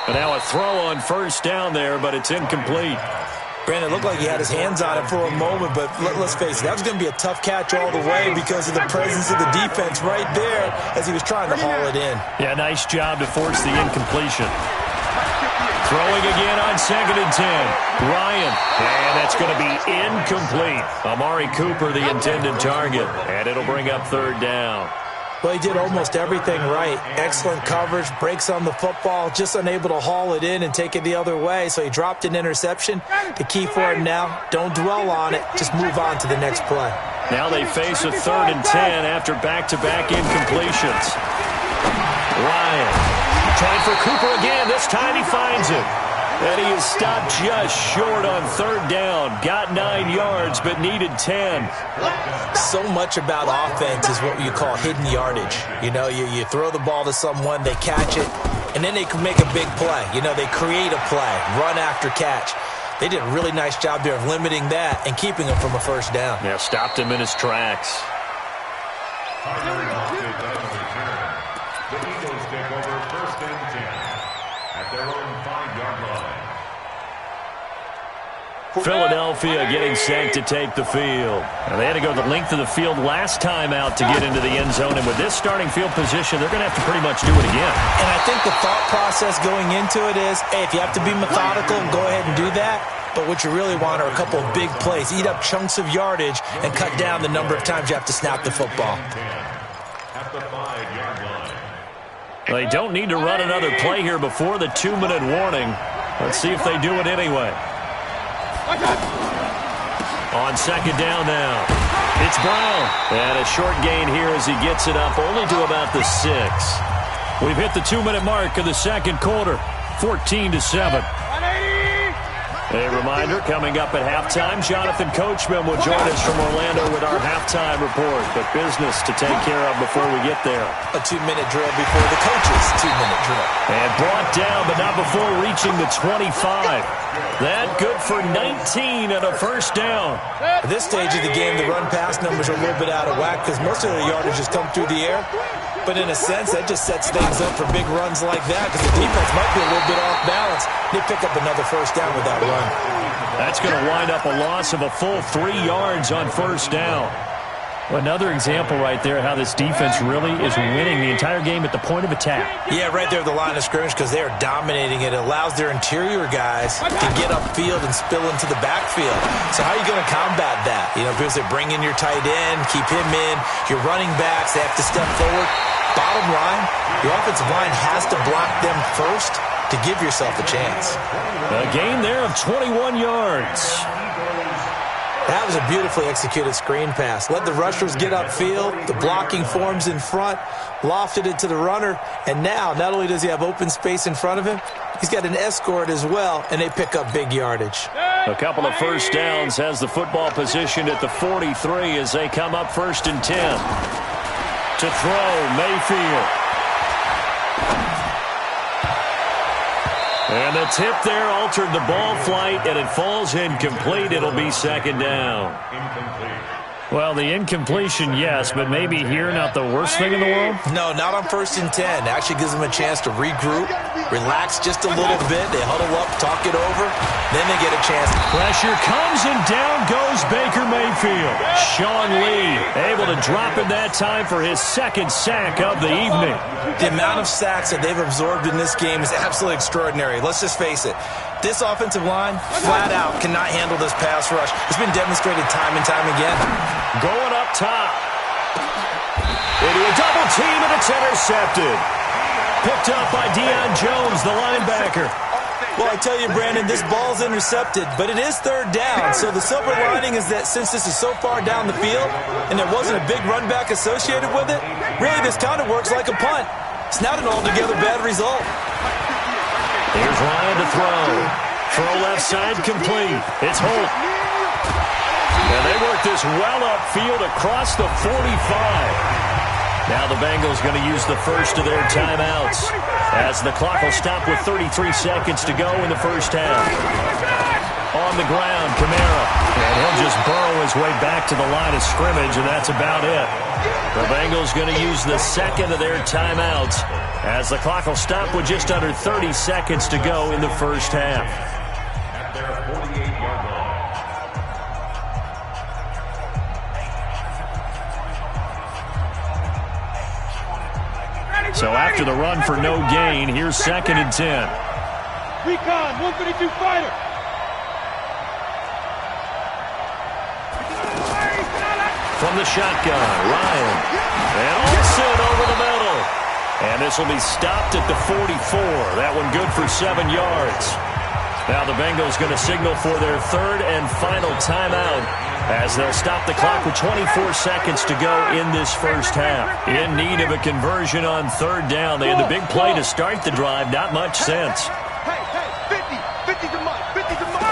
And now a throw on first down there, but it's incomplete. Brandon, it looked like he had his hands on it for a moment, but let's face it, that was going to be a tough catch all the way because of the presence of the defense right there as he was trying to haul it in. Yeah, nice job to force the incompletion. Throwing again on 2nd and 10. Ryan, and that's going to be incomplete. Amari Cooper, the intended target, and it'll bring up 3rd down. Well, he did almost everything right. Excellent coverage, breaks on the football, just unable to haul it in and take it the other way. So he dropped an interception. The key for him now, don't dwell on it. Just move on to the next play. Now they face a 3rd and 10 after back-to-back incompletions. Ryan trying for Cooper again. This time he finds it. And he is stopped just short on 3rd down. Got 9 yards, but needed 10. So much about offense is what you call hidden yardage. You know, you throw the ball to someone, they catch it, and then they can make a big play. You know, they create a play, run after catch. They did a really nice job there of limiting that and keeping him from a 1st down. Yeah, stopped him in his tracks. The Eagles take over 1st and 10 at their own 5-yard line. Philadelphia getting set to take the field. Now, they had to go the length of the field last time out to get into the end zone, and with this starting field position, they're going to have to pretty much do it again. And I think the thought process going into it is, hey, if you have to be methodical, go ahead and do that. But what you really want are a couple of big plays. Eat up chunks of yardage and cut down the number of times you have to snap the football. At the 5-yard line. They don't need to run another play here before the 2-minute warning. Let's see if they do it anyway. On 2nd down now, it's Brown. And a short gain here as he gets it up only to about the 6. We've hit the 2-minute mark of the 2nd quarter, 14-7. A reminder, coming up at halftime, Jonathan Coachman will join us from Orlando with our halftime report. But business to take care of before we get there. A 2-minute drill before the coach's 2-minute drill. And brought down, but not before reaching the 25. That good for 19 and a 1st down. At this stage of the game, the run-pass numbers are a little bit out of whack because most of the yardage has come through the air. But in a sense, that just sets things up for big runs like that because the defense might be a little bit off balance. They pick up another 1st down with that run. That's going to wind up a loss of a full 3 yards on 1st down. Another example right there how this defense really is winning the entire game at the point of attack. Yeah, right there at the line of scrimmage because they are dominating it. It allows their interior guys to get upfield and spill into the backfield. So how are you going to combat that? You know, because they bring in your tight end, keep him in. Your running backs, they have to step forward. Bottom line, your offensive line has to block them first to give yourself a chance. A gain there of 21 yards. That was a beautifully executed screen pass. Let the rushers get upfield. The blocking forms in front. Lofted it to the runner. And now, not only does he have open space in front of him, he's got an escort as well, and they pick up big yardage. A couple of 1st downs has the football positioned at the 43 as they come up 1st and 10. To throw, Mayfield. And the tip there altered the ball flight, and it falls incomplete. It'll be 2nd down. Incomplete. Well, the incompletion, yes, but maybe here not the worst thing in the world? No, not on 1st and 10. It actually gives them a chance to regroup, relax just a little bit. They huddle up, talk it over. Then they get a chance. Pressure comes, and down goes Baker Mayfield. Sean Lee able to drop it that time for his 2nd sack of the evening. The amount of sacks that they've absorbed in this game is absolutely extraordinary. Let's just face it. This offensive line, flat out, cannot handle this pass rush. It's been demonstrated time and time again. Going up top. Into a double team, and it's intercepted. Picked up by Deion Jones, the linebacker. Well, I tell you, Brandon, this ball's intercepted, but it is third down. So the silver lining is that since this is so far down the field and there wasn't a big run back associated with it, really this kind of works like a punt. It's not an altogether bad result. Here's Ryan to throw. Throw left side complete. It's Holt. And they work this well upfield across the 45. Now the Bengals going to use the first of their timeouts as the clock will stop with 33 seconds to go in the first half. On the ground, Kamara. And he'll just burrow his way back to the line of scrimmage, and that's about it. The Bengals going to use the second of their timeouts as the clock will stop with just under 30 seconds to go in the first half. At their 48-yard line. So after the run for no gain, here's 2nd and 10. Recon, 152 fighter. From the shotgun, Ryan. And Olsen over the middle. And this will be stopped at the 44. That one good for 7 yards. Now the Bengals going to signal for their third and final timeout as they'll stop the clock with 24 seconds to go in this first half. In need of a conversion on third down. They had the big play to start the drive. Not much sense. Hey, 50 to Mike, 50 to Mike.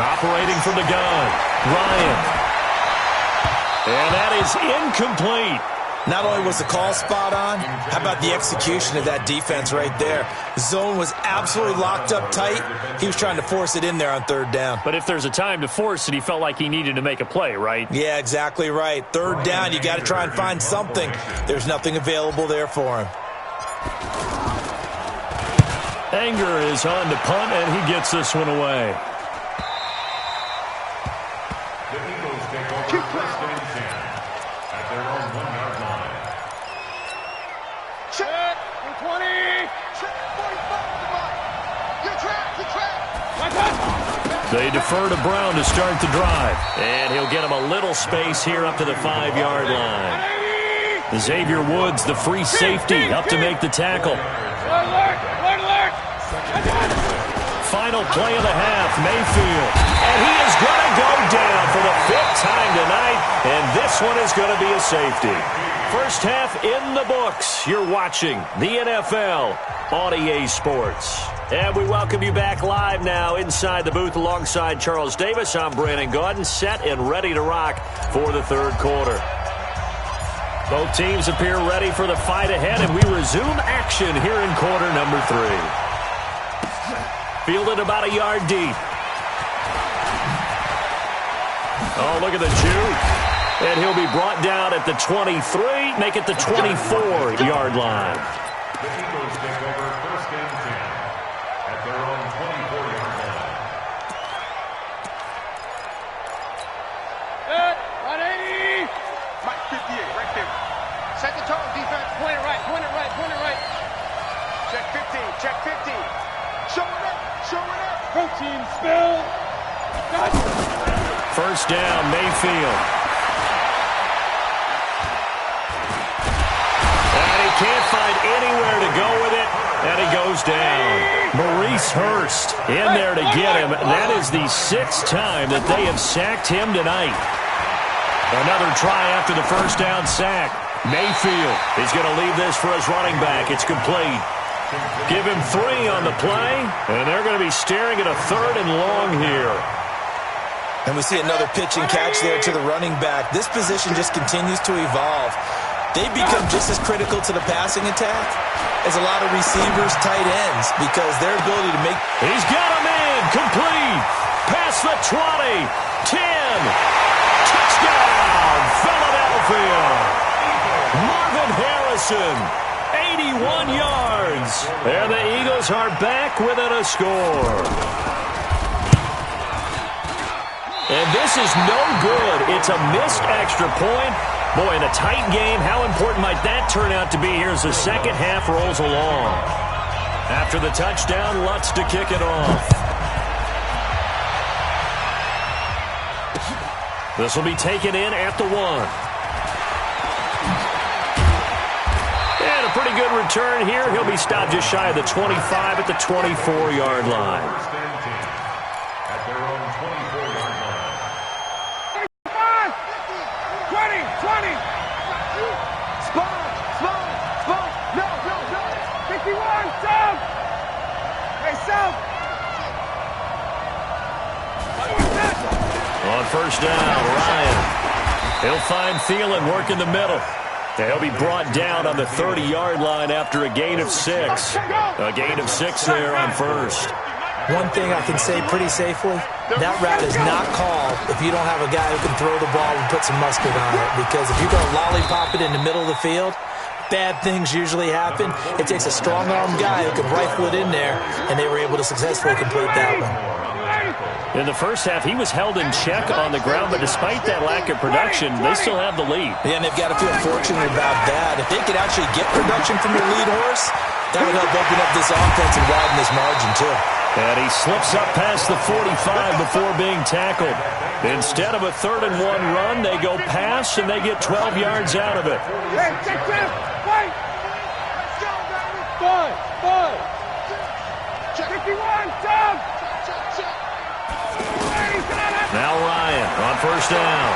Operating from the gun, Ryan. And that is incomplete. Not only was the call spot on, how about the execution of that defense right there? Zone was absolutely locked up tight. He was trying to force it in there on third down. But if there's a time to force it, he felt like he needed to make a play, right? Yeah, exactly right. Third down, you got to try and find something. There's nothing available there for him. Anger is on to punt, and he gets this one away. The Eagles take over first and 10 at their own 1-yard line. Check, 20. Check 45 to Mike. Your track. They defer to Brown to start the drive. And he'll get him a little space here up to the 5-yard line. Xavier Woods, the free safety, up to make the tackle. Alert. Final play of the half, Mayfield. And he is going to go down for the 5th time tonight. And this one is going to be a safety. First half in the books. You're watching the NFL on EA Sports. And we welcome you back live now inside the booth alongside Charles Davis. I'm Brandon Gaudin, set and ready to rock for the third quarter. Both teams appear ready for the fight ahead, and we resume action here in quarter number 3. Fielded about a yard deep. Oh, look at the juke. And he'll be brought down at the 23, make it the 24-yard line. The Eagles take over first and 10 at their own 24-yard line. Set, 180. Mike 58, right there. Set the tone, defense. Point it right. Check 15. Show it up. Protein spill. First down, Mayfield. And he can't find anywhere to go with it, and he goes down. Maurice Hurst in there to get him. That is the 6th time that they have sacked him tonight. Another try after the first down sack. Mayfield is going to leave this for his running back. It's complete. Give him 3 on the play, and they're going to be staring at a 3rd and long here. And we see another pitch and catch there to the running back. This position just continues to evolve. They become just as critical to the passing attack as a lot of receivers, tight ends, because their ability to make... He's got him in. Complete. Past the 20. 10. Touchdown, Philadelphia. Marvin Harrison, 81 yards. And the Eagles are back within a score. And this is no good. It's a missed extra point. Boy, in a tight game, how important might that turn out to be here as the second half rolls along? After the touchdown, Lutz to kick it off. This will be taken in at the 1. And a pretty good return here. He'll be stopped just shy of the 25 at the 24-yard line. First and 10 at their own 24-yard line. 20. Spot. No. 51, South. Hey, South. On first down, Ryan. He'll find Thielen working the middle. And he'll be brought down on the 30-yard line after a gain of 6. A gain of 6 there on first. One thing I can say pretty safely, that route is not called if you don't have a guy who can throw the ball and put some mustard on it. Because if you're going to lollipop it in the middle of the field, bad things usually happen. It takes a strong-armed guy who can rifle it in there, and they were able to successfully complete that one. In the first half, he was held in check on the ground, but despite that lack of production, they still have the lead. Yeah, and they've got to feel fortunate about that. If they could actually get production from their lead horse, that would help open up this offense and widen this margin, too. And he slips up past the 45 before being tackled. Instead of a 3rd and 1 run, they go pass, and they get 12 yards out of it. Hey, check. Wait. Let's go, baby. Five. 51, South. Check. Now Ryan on first down.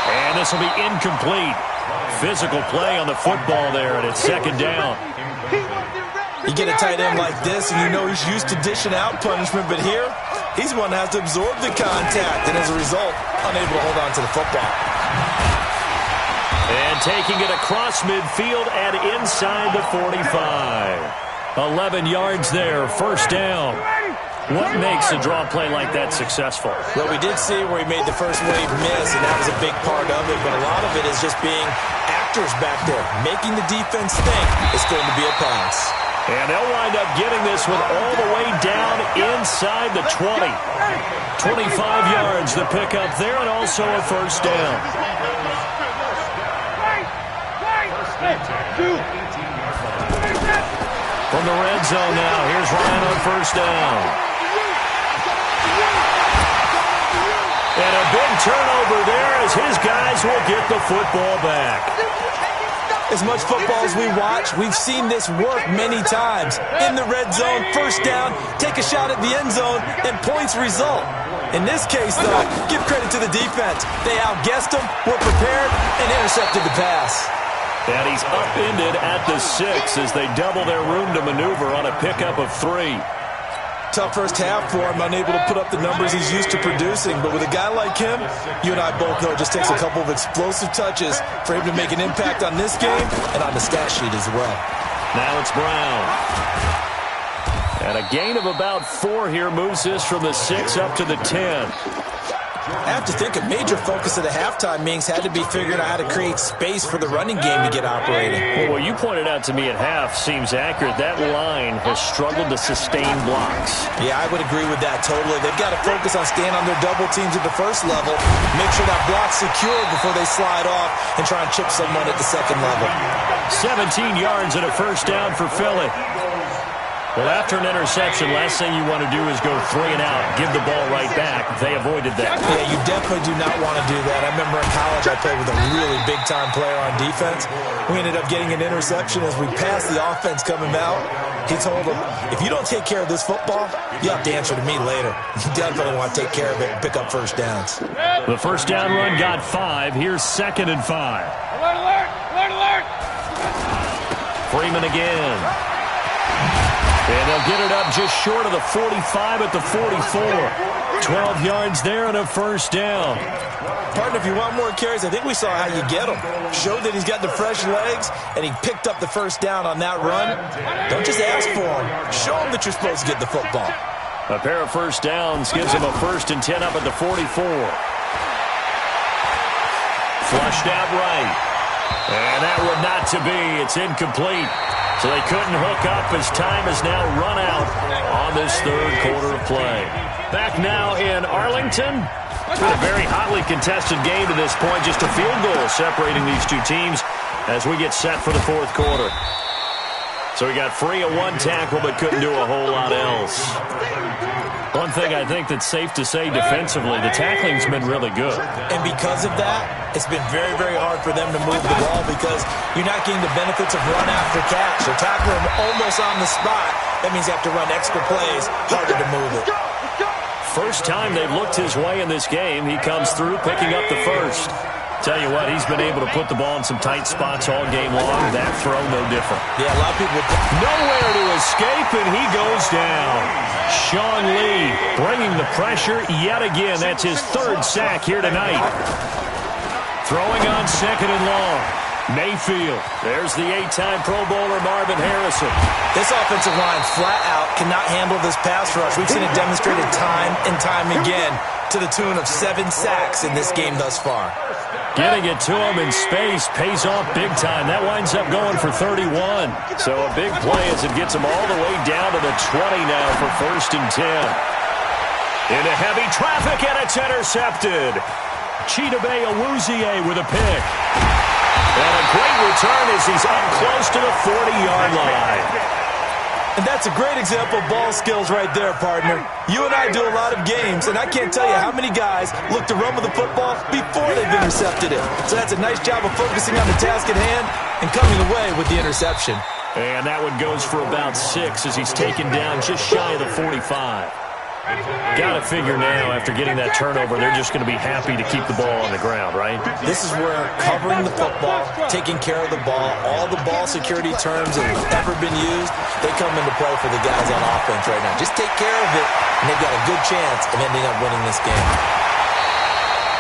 And this will be incomplete. Physical play on the football there, and it's 2nd down. You get a tight end like this, and you know he's used to dishing out punishment, but here, he's one that has to absorb the contact, and as a result, unable to hold on to the football. And taking it across midfield and inside the 45. 11 yards there, first down. What makes a draw play like that successful? Well, we did see where he made the first wave miss, and that was a big part of it, but a lot of it is just being actors back there, making the defense think it's going to be a pass. And they'll wind up getting this one all the way down inside the 20. 25 yards the pickup there, and also a first down. From the red zone now, here's Ryan on first down. And a big turnover there as his guys will get the football back. As much football as we watch, we've seen this work many times. In the red zone, first down, take a shot at the end zone, and points result. In this case, though, give credit to the defense. They outguessed them, were prepared, and intercepted the pass. And he's upended at the 6 as they double their room to maneuver on a pickup of 3. Tough first half for him, unable to put up the numbers he's used to producing. But with a guy like him, you and I both know it just takes a couple of explosive touches for him to make an impact on this game and on the stat sheet as well. Now it's Brown. And a gain of about 4 here moves this from the 6 up to the 10. I have to think a major focus of the halftime meetings had to be figuring out how to create space for the running game to get operating. Well, what you pointed out to me at half seems accurate. That line has struggled to sustain blocks. Yeah, I would agree with that totally. They've got to focus on staying on their double teams at the first level, make sure that block's secure before they slide off, and try and chip someone at the second level. 17 yards and a first down for Philly. Well, after an interception, last thing you want to do is go 3 and out, give the ball right back. They avoided that. Yeah, you definitely do not want to do that. I remember in college I played with a really big-time player on defense. We ended up getting an interception as we passed the offense coming out. He told him, if you don't take care of this football, you have to answer to me later. You definitely want to take care of it and pick up first downs. The first down run got 5. Here's 2nd and 5. Alert! Freeman again. And they'll get it up just short of the 45 at the 44. 12 yards there and a first down. Partner, if you want more carries, I think we saw how you get him. Showed that he's got the fresh legs, and he picked up the first down on that run. Don't just ask for him. Show him that you're supposed to get the football. A pair of first downs gives him a 1st and 10 up at the 44. Flushed out right. And that would not to be. It's incomplete. So they couldn't hook up as time has now run out on this 3rd quarter of play. Back now in Arlington. It's been a very hotly contested game to this point. Just a field goal separating these two teams. as we get set for the fourth quarter. So he got free of one tackle but couldn't do a whole lot else. One thing I think that's safe to say defensively, the tackling's been really good. And because of that, it's been very, very hard for them to move the ball because you're not getting the benefits of run after catch. They're tackling him almost on the spot. That means you have to run extra plays, harder to move it. First time they've looked his way in this game, he comes through picking up the first. Tell you what, he's been able to put the ball in some tight spots all game long. That throw, no different. Yeah, a lot of people... Nowhere to escape, and he goes down. Sean Lee bringing the pressure yet again. That's his third sack here tonight. Throwing on second and long. Mayfield. There's the 8-time Pro Bowler Marvin Harrison. This offensive line flat out cannot handle this pass rush. We've seen it demonstrated time and time again to the tune of 7 sacks in this game thus far. Getting it to him in space pays off big time. That winds up going for 31. So a big play as it gets him all the way down to the 20 now for 1st and 10. Into heavy traffic, and it's intercepted. Chidobe Awuzie with a pick. And a great return as he's up close to the 40-yard line. And that's a great example of ball skills right there, partner. You and I do a lot of games, and I can't tell you how many guys look to run with the football before they've intercepted it. So that's a nice job of focusing on the task at hand and coming away with the interception. And that one goes for about 6 as he's taken down just shy of the 45. Got to figure now, after getting that turnover, they're just going to be happy to keep the ball on the ground, right? This is where covering the football, taking care of the ball, all the ball security terms that have ever been used, they come into play for the guys on offense right now. Just take care of it, and they've got a good chance of ending up winning this game.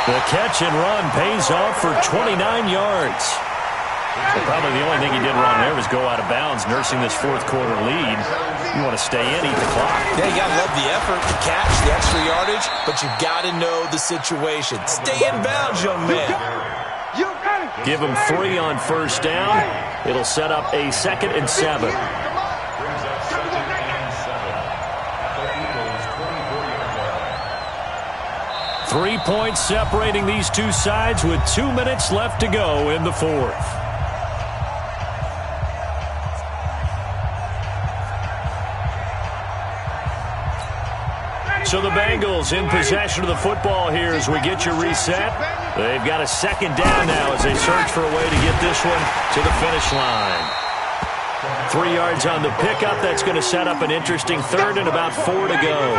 The catch and run pays off for 29 yards. So probably the only thing he did wrong there was go out of bounds, nursing this fourth quarter lead. You want to stay in, eat the clock. Yeah, you got to love the effort, the catch, the extra yardage, but you got to know the situation. Stay in bounds, young man. Give him 3 on first down. It'll set up a 2nd and 7. Three points separating these two sides with 2 minutes left to go in the fourth. So the Bengals in possession of the football here as we get you reset. They've got a 2nd down now as they search for a way to get this one to the finish line. 3 yards on the pickup. That's going to set up an interesting 3rd and about 4 to go.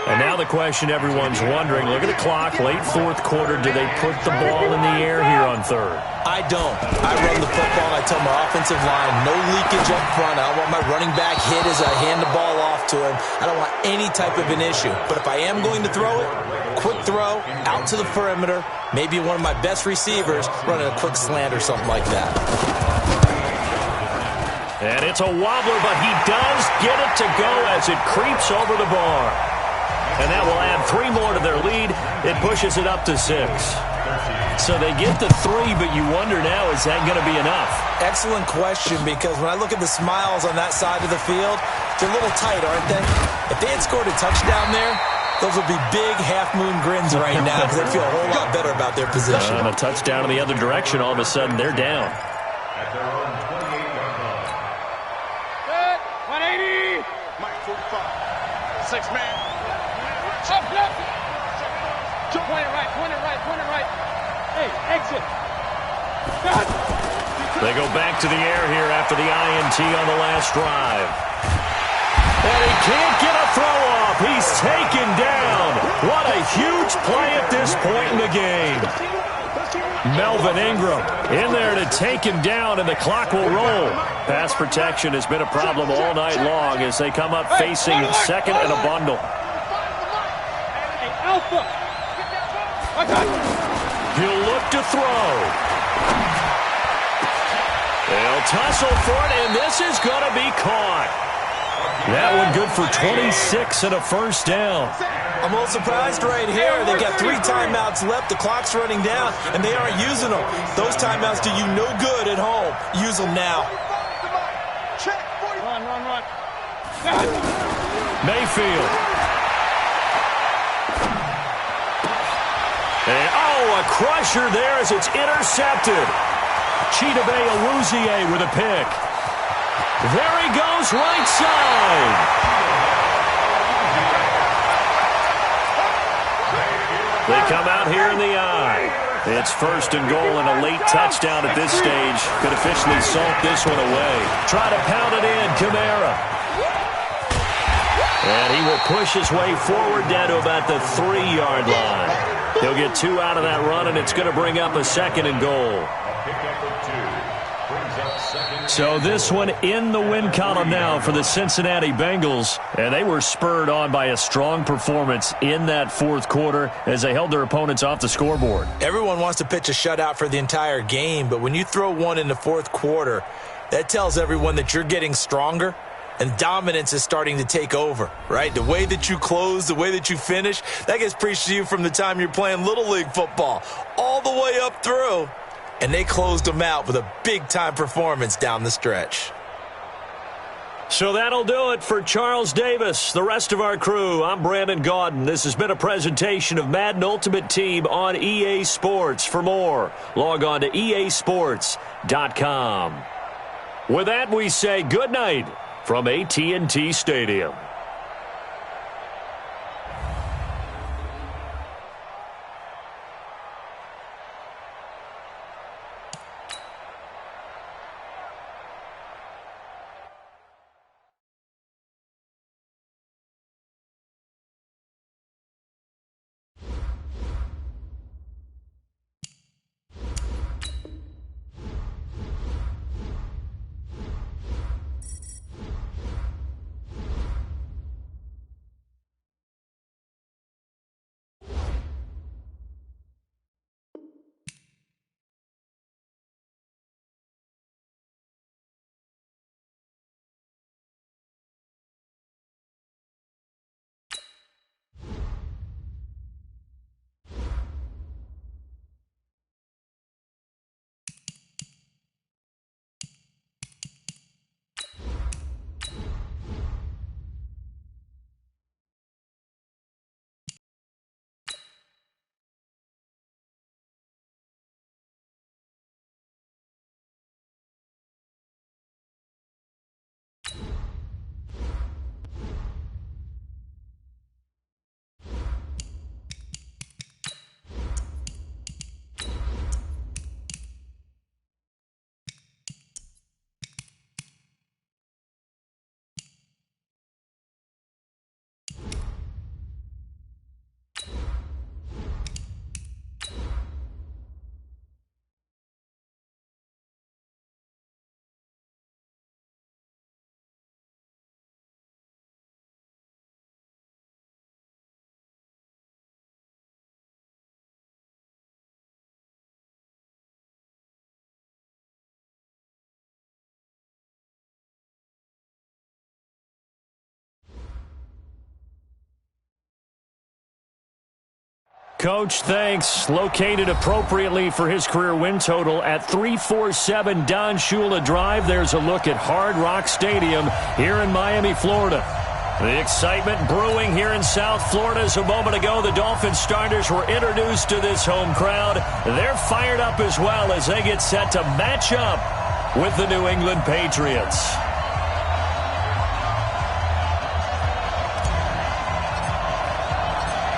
And now the question everyone's wondering, look at the clock, late fourth quarter, do they put the ball in the air here on 3rd? I don't. I run the football, and I tell my offensive line, no leakage up front. I don't want my running back hit as I hand the ball off to him. I don't want any type of an issue. But if I am going to throw it, quick throw, out to the perimeter, maybe one of my best receivers running a quick slant or something like that. And it's a wobbler, but he does get it to go as it creeps over the bar. And that will add 3 more to their lead. It pushes it up to 6. So they get the 3, but you wonder now, is that going to be enough? Excellent question, because when I look at the smiles on that side of the field, they're a little tight, aren't they? If they had scored a touchdown there, those would be big half-moon grins right now because they feel a whole lot better about their position. And a touchdown in the other direction, all of a sudden they're down. At their own 28-yard line. Good. 180. Mike 45. 6 man. Up left. Point it right, point it right, point it right. Hey, exit. They go back to the air here after the INT on the last drive. And he can't get a throw off. He's taken down. What a huge play at this point in the game. Melvin Ingram in there to take him down, and the clock will roll. Pass protection has been a problem all night long as they come up facing 2nd and a bundle. Hey, Alpha. He'll look to throw. They'll tussle for it, and this is going to be caught. That one good for 26 and a first down. I'm a little surprised right here. They've got 3 timeouts left. The clock's running down, and they aren't using them. Those timeouts do you no good at home. Use them now. Run. Mayfield. And, a crusher there as it's intercepted. Chidobe Awuzie with a pick. There he goes, right side. They come out here in the eye. It's 1st and goal and a late touchdown at this stage. Could officially salt this one away. Try to pound it in, Kamara. And he will push his way forward down to about the 3-yard line. He'll get 2 out of that run, and it's going to bring up a 2nd and goal. So this one in the win column now for the Cincinnati Bengals. And they were spurred on by a strong performance in that 4th quarter as they held their opponents off the scoreboard. Everyone wants to pitch a shutout for the entire game, but when you throw one in the 4th quarter, that tells everyone that you're getting stronger and dominance is starting to take over, right? The way that you close, the way that you finish, that gets preached to you from the time you're playing Little League football all the way up through. And they closed them out with a big-time performance down the stretch. So that'll do it for Charles Davis, the rest of our crew. I'm Brandon Gaudin. This has been a presentation of Madden Ultimate Team on EA Sports. For more, log on to easports.com. With that, we say good night from AT&T Stadium. Coach, thanks. Located appropriately for his career win total at 347 Don Shula Drive. There's a look at Hard Rock Stadium here in Miami, Florida. The excitement brewing here in South Florida. As a moment ago, the Dolphins starters were introduced to this home crowd. They're fired up as well as they get set to match up with the New England Patriots.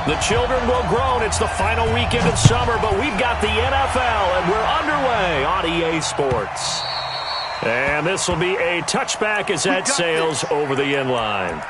The children will groan. It's the final weekend of summer, but we've got the NFL, and we're underway on EA Sports. And this will be a touchback as that sails over the end line.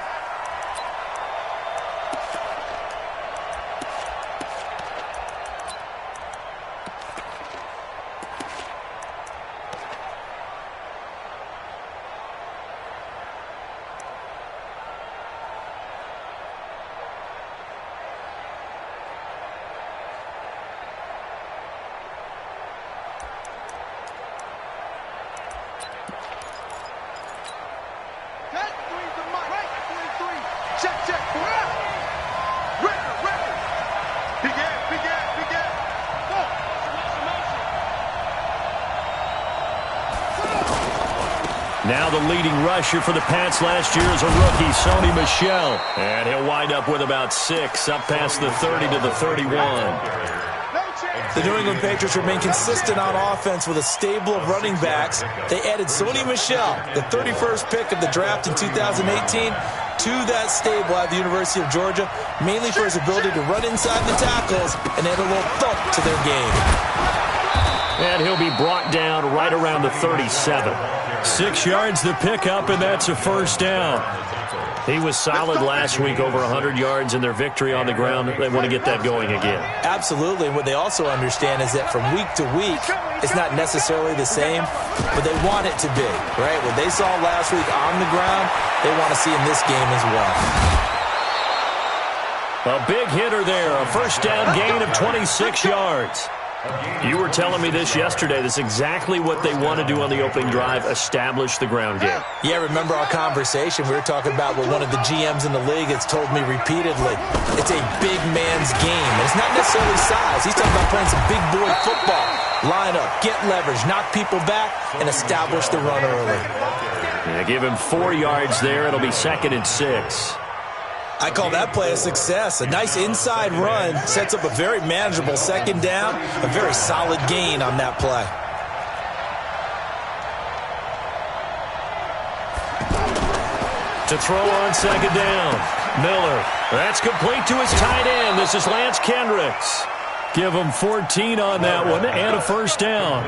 Now the leading rusher for the Pats last year is a rookie, Sony Michel. And he'll wind up with about 6, up past the 30 to the 31. The New England Patriots remain consistent on offense with a stable of running backs. They added Sony Michel, the 31st pick of the draft in 2018, to that stable at the University of Georgia, mainly for his ability to run inside the tackles and add a little thump to their game. And he'll be brought down right around the 37. 6 yards the pickup, and that's a first down. He was solid last week, over 100 yards in their victory on the ground. They want to get that going again. Absolutely. And what they also understand is that from week to week, it's not necessarily the same, but they want it to be, right? What they saw last week on the ground, they want to see in this game as well. A big hitter there, a first down gain of 26 yards. You were telling me this yesterday. That's exactly what they want to do on the opening drive, establish the ground game. Yeah, remember our conversation? We were talking about what one of the GMs in the league has told me repeatedly. It's a big man's game. And it's not necessarily size. He's talking about playing some big boy football. Line up, get leverage, knock people back, and establish the run early. Yeah, give him 4 yards there. It'll be 2nd and 6. I call that play a success. A nice inside run sets up a very manageable second down, a very solid gain on that play. To throw on second down, Miller. That's complete to his tight end. This is Lance Kendricks. Give him 14 on that one and a first down.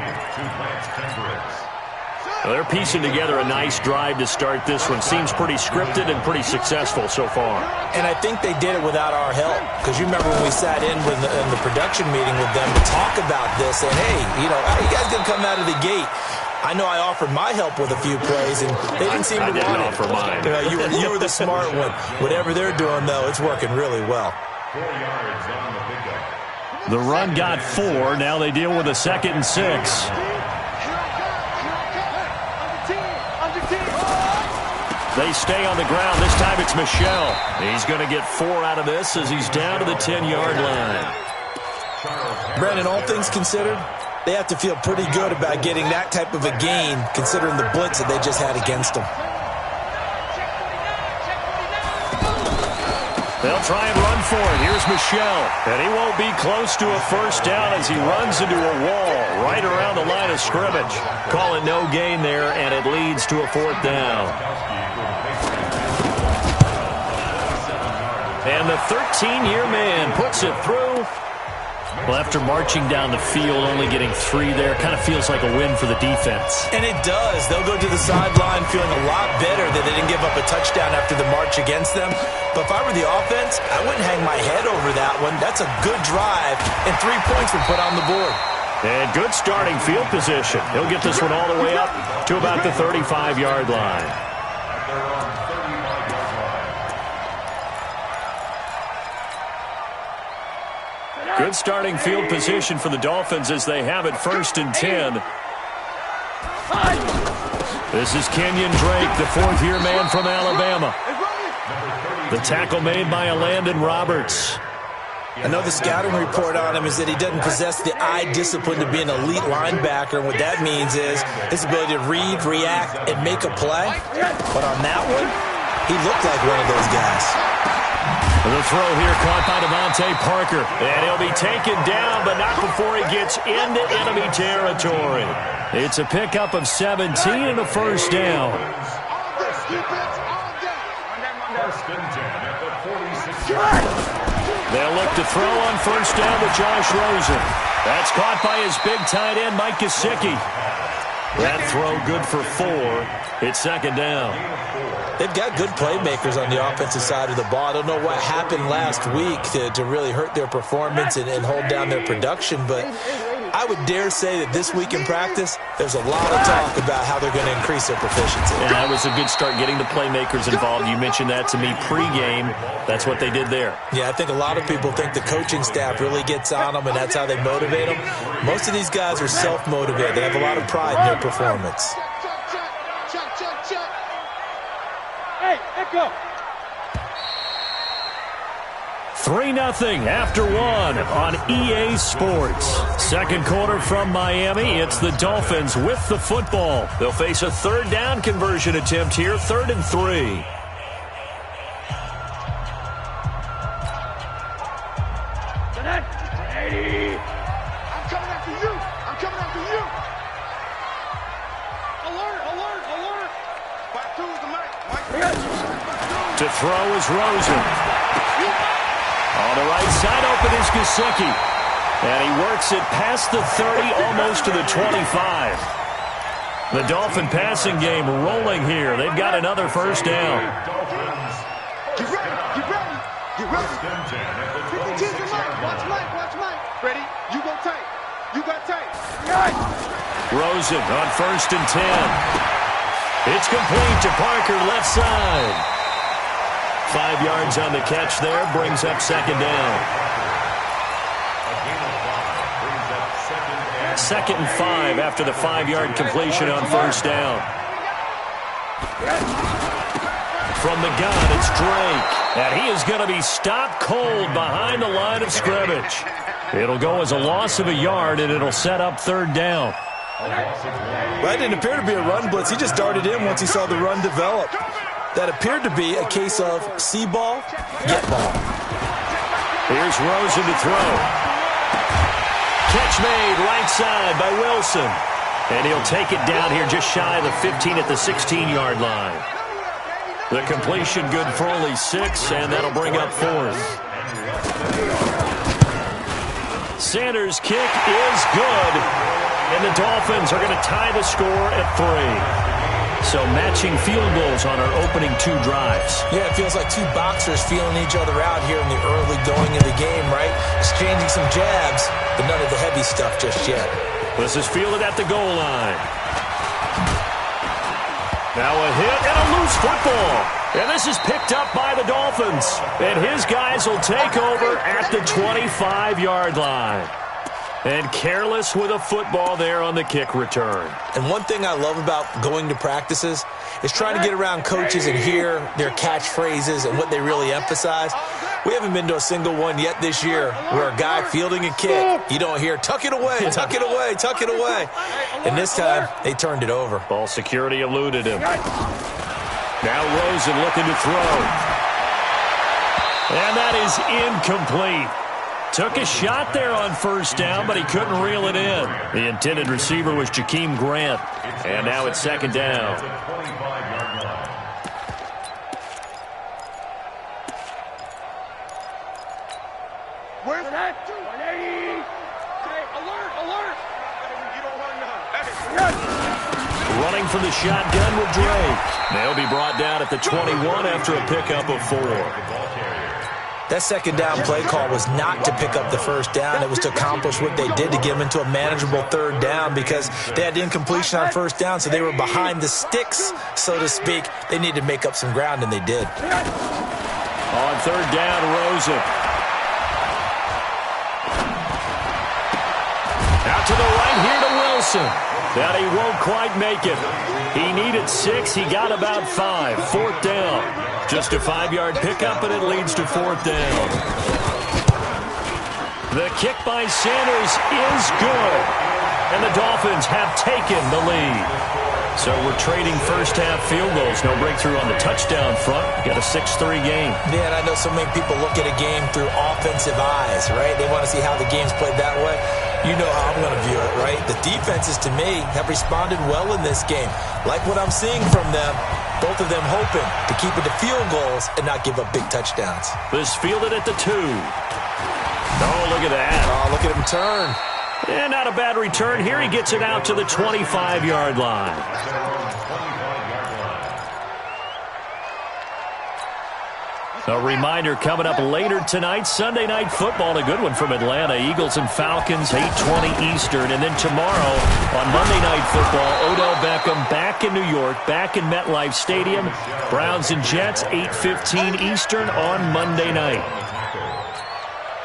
Well, they're piecing together a nice drive to start this one. Seems pretty scripted and pretty successful so far. And I think they did it without our help. Because you remember when we sat in the production meeting with them to talk about this, and hey, how you guys going to come out of the gate? I know I offered my help with a few plays, and they didn't seem to want it. I didn't offer mine. You were the smart one. Whatever they're doing, though, it's working really well. 4 yards on the pickup. The run got 4. Now they deal with a 2nd and 6. They stay on the ground. This time it's Michel. He's going to get 4 out of this as he's down to the 10-yard line. Brandon, all things considered, they have to feel pretty good about getting that type of a gain considering the blitz that they just had against them. They'll try and run for it. Here's Michel. And he won't be close to a first down as he runs into a wall right around the line of scrimmage. Call it no gain there, and it leads to a 4th down. And the 13-year man puts it through. Well, after marching down the field, only getting 3 there, kind of feels like a win for the defense. And it does. They'll go to the sideline feeling a lot better that they didn't give up a touchdown after the march against them. But if I were the offense, I wouldn't hang my head over that one. That's a good drive, and 3 points were put on the board. And good starting field position. He'll get this one all the way up to about the 35-yard line. Good starting field position for the Dolphins as they have it 1st and 10. This is Kenyon Drake, the 4th-year man from Alabama. The tackle made by Landon Roberts. I know the scouting report on him is that he doesn't possess the eye discipline to be an elite linebacker. And what that means is his ability to read, react, and make a play. But on that one, he looked like one of those guys. The throw here caught by Devontae Parker. And he'll be taken down, but not before he gets into enemy territory. It's a pickup of 17 and a first down. They'll look to throw on first down with Josh Rosen. That's caught by his big tight end, Mike Gesicki. That throw good for 4. It's 2nd down. They've got good playmakers on the offensive side of the ball. I don't know what happened last week to really hurt their performance and hold down their production, but I would dare say that this week in practice, there's a lot of talk about how they're going to increase their proficiency. And that was a good start getting the playmakers involved. You mentioned that to me pregame. That's what they did there. Yeah, I think a lot of people think the coaching staff really gets on them, and that's how they motivate them. Most of these guys are self-motivated. They have a lot of pride in their performance. Hey, Echo. 3-0 after 1 on EA Sports. Second quarter from Miami. It's the Dolphins with the football. They'll face a 3rd down conversion attempt here, 3rd and 3. coming after you. I'm coming after you. Alert, alert, alert. Back to the mic. To throw is Rosen. On the right side, open is Gesicki. And he works it past the 30, almost to the 25. The Dolphin passing game rolling here. They've got another first down. Get ready, get ready, get ready. 50 to Mike, watch Mike, watch Mike. Ready, you go tight, you got tight. Rosen on 1st and 10. It's complete to Parker, left side. 5 yards on the catch there, brings up 2nd down. 2nd and 5 after the 5-yard completion on 1st down. From the gun, it's Drake. And he is going to be stopped cold behind the line of scrimmage. It'll go as a loss of a yard, and it'll set up 3rd down. That didn't appear to be a run blitz. He just darted in once he saw the run develop. That appeared to be a case of see ball, get ball. Here's Rosen to throw. Catch made right side by Wilson. And he'll take it down here just shy of the 15 at the 16-yard line. The completion good for only 6, and that'll bring up 4th. Sanders' kick is good. And the Dolphins are going to tie the score at 3. So matching field goals on our opening 2 drives. Yeah, it feels like 2 boxers feeling each other out here in the early going of the game, right? Exchanging some jabs, but none of the heavy stuff just yet. This is fielded at the goal line. Now a hit and a loose football. And this is picked up by the Dolphins. And his guys will take over at the 25-yard line. And careless with a football there on the kick return. And one thing I love about going to practices is trying to get around coaches and hear their catchphrases and what they really emphasize. We haven't been to a single one yet this year where a guy fielding a kick, you don't hear, tuck it away, tuck it away, tuck it away. And this time, they turned it over. Ball security eluded him. Now Rosen looking to throw. And that is incomplete. Took a shot there on 1st down, but he couldn't reel it in. The intended receiver was Jakeem Grant. And now it's 2nd down. Where's that? 180. Okay, alert, alert. You don't run now. Running from the shotgun with Drake. They'll be brought down at the 21 after a pickup of 4. That 2nd down play call was not to pick up the 1st down. It was to accomplish what they did to get them into a manageable 3rd down because they had incompletion on 1st down, so they were behind the sticks, so to speak. They needed to make up some ground, and they did. On 3rd down, Rosen. Out to the right here to Wilson. That he won't quite make it. He needed 6. He got about 5. 4th down. Just a 5-yard pickup, and it leads to 4th down. The kick by Sanders is good. And the Dolphins have taken the lead. So we're trading first-half field goals. No breakthrough on the touchdown front. Got a 6-3 game. Yeah, and I know so many people look at a game through offensive eyes, right? They want to see how the game's played that way. You know how I'm going to view it, right? The defenses, to me, have responded well in this game. Like what I'm seeing from them, both of them hoping to keep it to field goals and not give up big touchdowns. This fielded at the 2. Oh, look at that. Oh, look at him turn. And not a bad return. Here he gets it out to the 25-yard line. A reminder coming up later tonight, Sunday Night Football, a good one from Atlanta. Eagles and Falcons, 8:20 Eastern. And then tomorrow on Monday Night Football, Odell Beckham back in New York, back in MetLife Stadium. Browns and Jets, 8:15 Eastern on Monday night.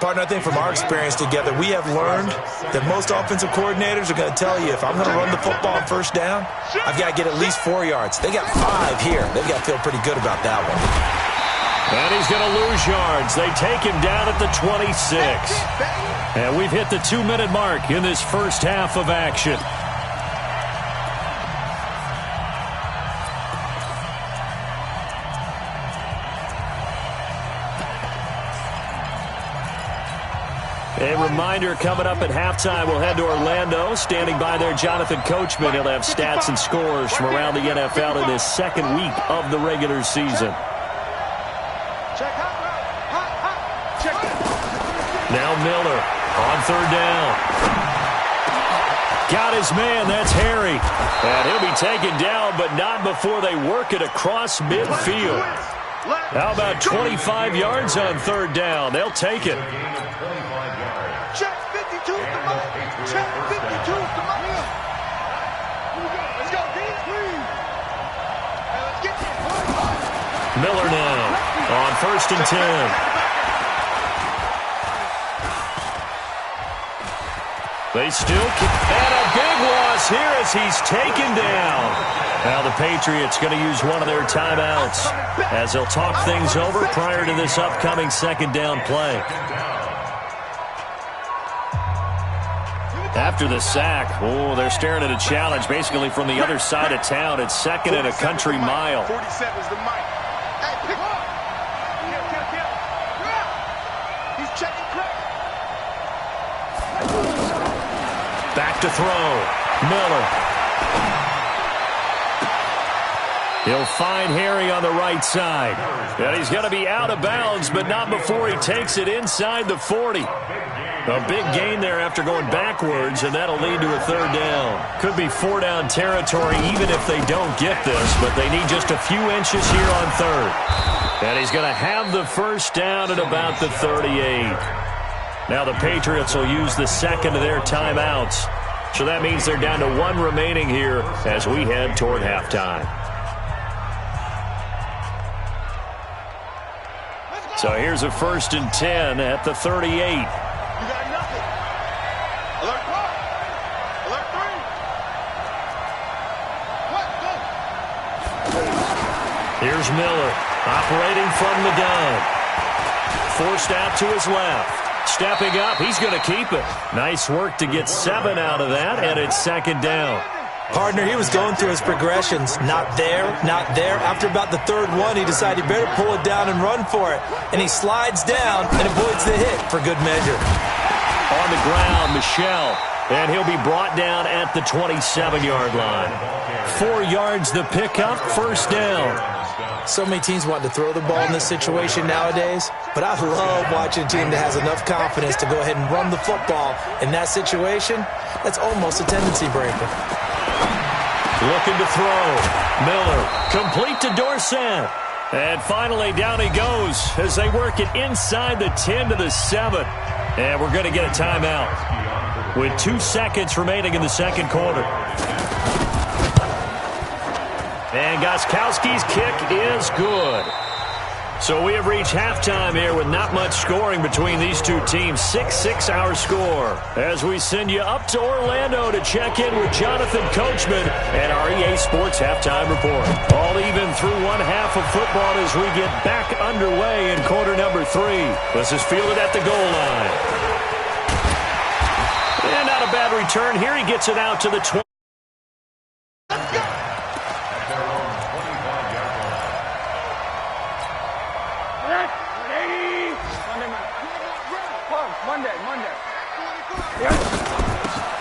Partner, I think from our experience together, we have learned that most offensive coordinators are going to tell you, if I'm going to run the football on 1st down, I've got to get at least 4 yards. They got 5 here. They've got to feel pretty good about that one. And he's going to lose yards. They take him down at the 26. And we've hit the 2-minute mark in this first half of action. A reminder, coming up at halftime, we'll head to Orlando. Standing by there, Jonathan Coachman. He'll have stats and scores from around the NFL in his second week of the regular season. Now Miller on third down. Got his man, that's Harry. And he'll be taken down, but not before they work it across midfield. How about 25 yards on third down? They'll take it. Check 52 at the moment. Check 52 at the moment. Let's go, Dean. Let's get this. Miller now on first and 10. They still and a big loss here as he's taken down. Now the Patriots going to use one of their timeouts as they'll talk things over prior to this upcoming second down play. After the sack, they're staring at a challenge basically from the other side of town. It's second and a country mile. 47 is the mic. Hey, pick up. He's checking crack. Back to throw. Miller. He'll find Harry on the right side. And he's going to be out of bounds, but not before he takes it inside the 40. A big gain there after going backwards, and that'll lead to a third down. Could be four-down territory even if they don't get this, but they need just a few inches here on third. And he's going to have the first down at about the 38. Now the Patriots will use the second of their timeouts. So that means they're down to one remaining here as we head toward halftime. So here's a first and 10 at the 38. You got nothing. Alert 1. Alert 3. What? Go. Here's Miller operating from the gun. Forced out to his left. Stepping up, he's going to keep it. Nice work to get 7 out of that, and it's second down. Partner, he was going through his progressions. Not there, not there. After about the third one, he decided he better pull it down and run for it. And he slides down and avoids the hit for good measure. On the ground, Michel. And he'll be brought down at the 27-yard line. 4 yards the pickup, first down. So many teams want to throw the ball in this situation nowadays, but I love watching a team that has enough confidence to go ahead and run the football. In that situation, that's almost a tendency breaker. Looking to throw. Miller, complete to Dorsett. And finally, down he goes as they work it inside the 10 to the 7. And we're going to get a timeout with 2 seconds remaining in the second quarter. And Gostkowski's kick is good. So we have reached halftime here with not much scoring between these two teams. 6-6 our score. As we send you up to Orlando to check in with Jonathan Coachman and our EA Sports Halftime Report. All even through one half of football as we get back underway in quarter number 3. This is fielded at the goal line. And not a bad return here. He gets it out to the 20.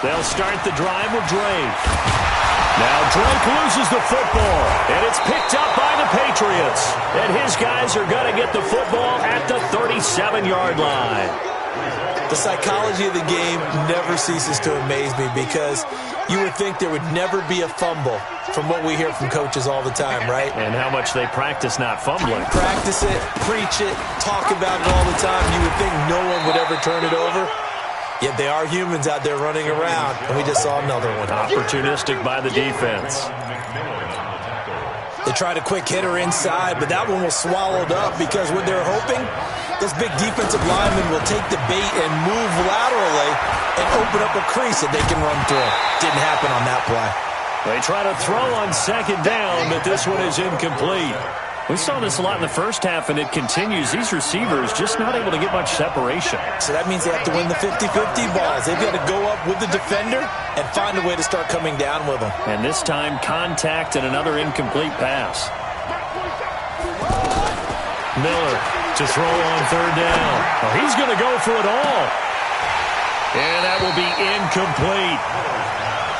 They'll start the drive with Drake. Now Drake loses the football, and it's picked up by the Patriots. And his guys are going to get the football at the 37-yard line. The psychology of the game never ceases to amaze me because you would think there would never be a fumble from what we hear from coaches all the time, right? And how much they practice not fumbling. Practice it, preach it, talk about it all the time. You would think no one would ever turn it over. Yet they are humans out there running around, and we just saw another one. Opportunistic by the defense. They tried a quick hitter inside, but that one was swallowed up because what they're hoping, those big defensive linemen will take the bait and move laterally and open up a crease that they can run through. Didn't happen on that play. They try to throw on second down, but this one is incomplete. We saw this a lot in the first half, and it continues. These receivers just not able to get much separation. So that means they have to win the 50-50 balls. They've got to go up with the defender and find a way to start coming down with them. And this time, contact and another incomplete pass. Miller to throw on third down. Well, he's going to go for it all. And that will be incomplete.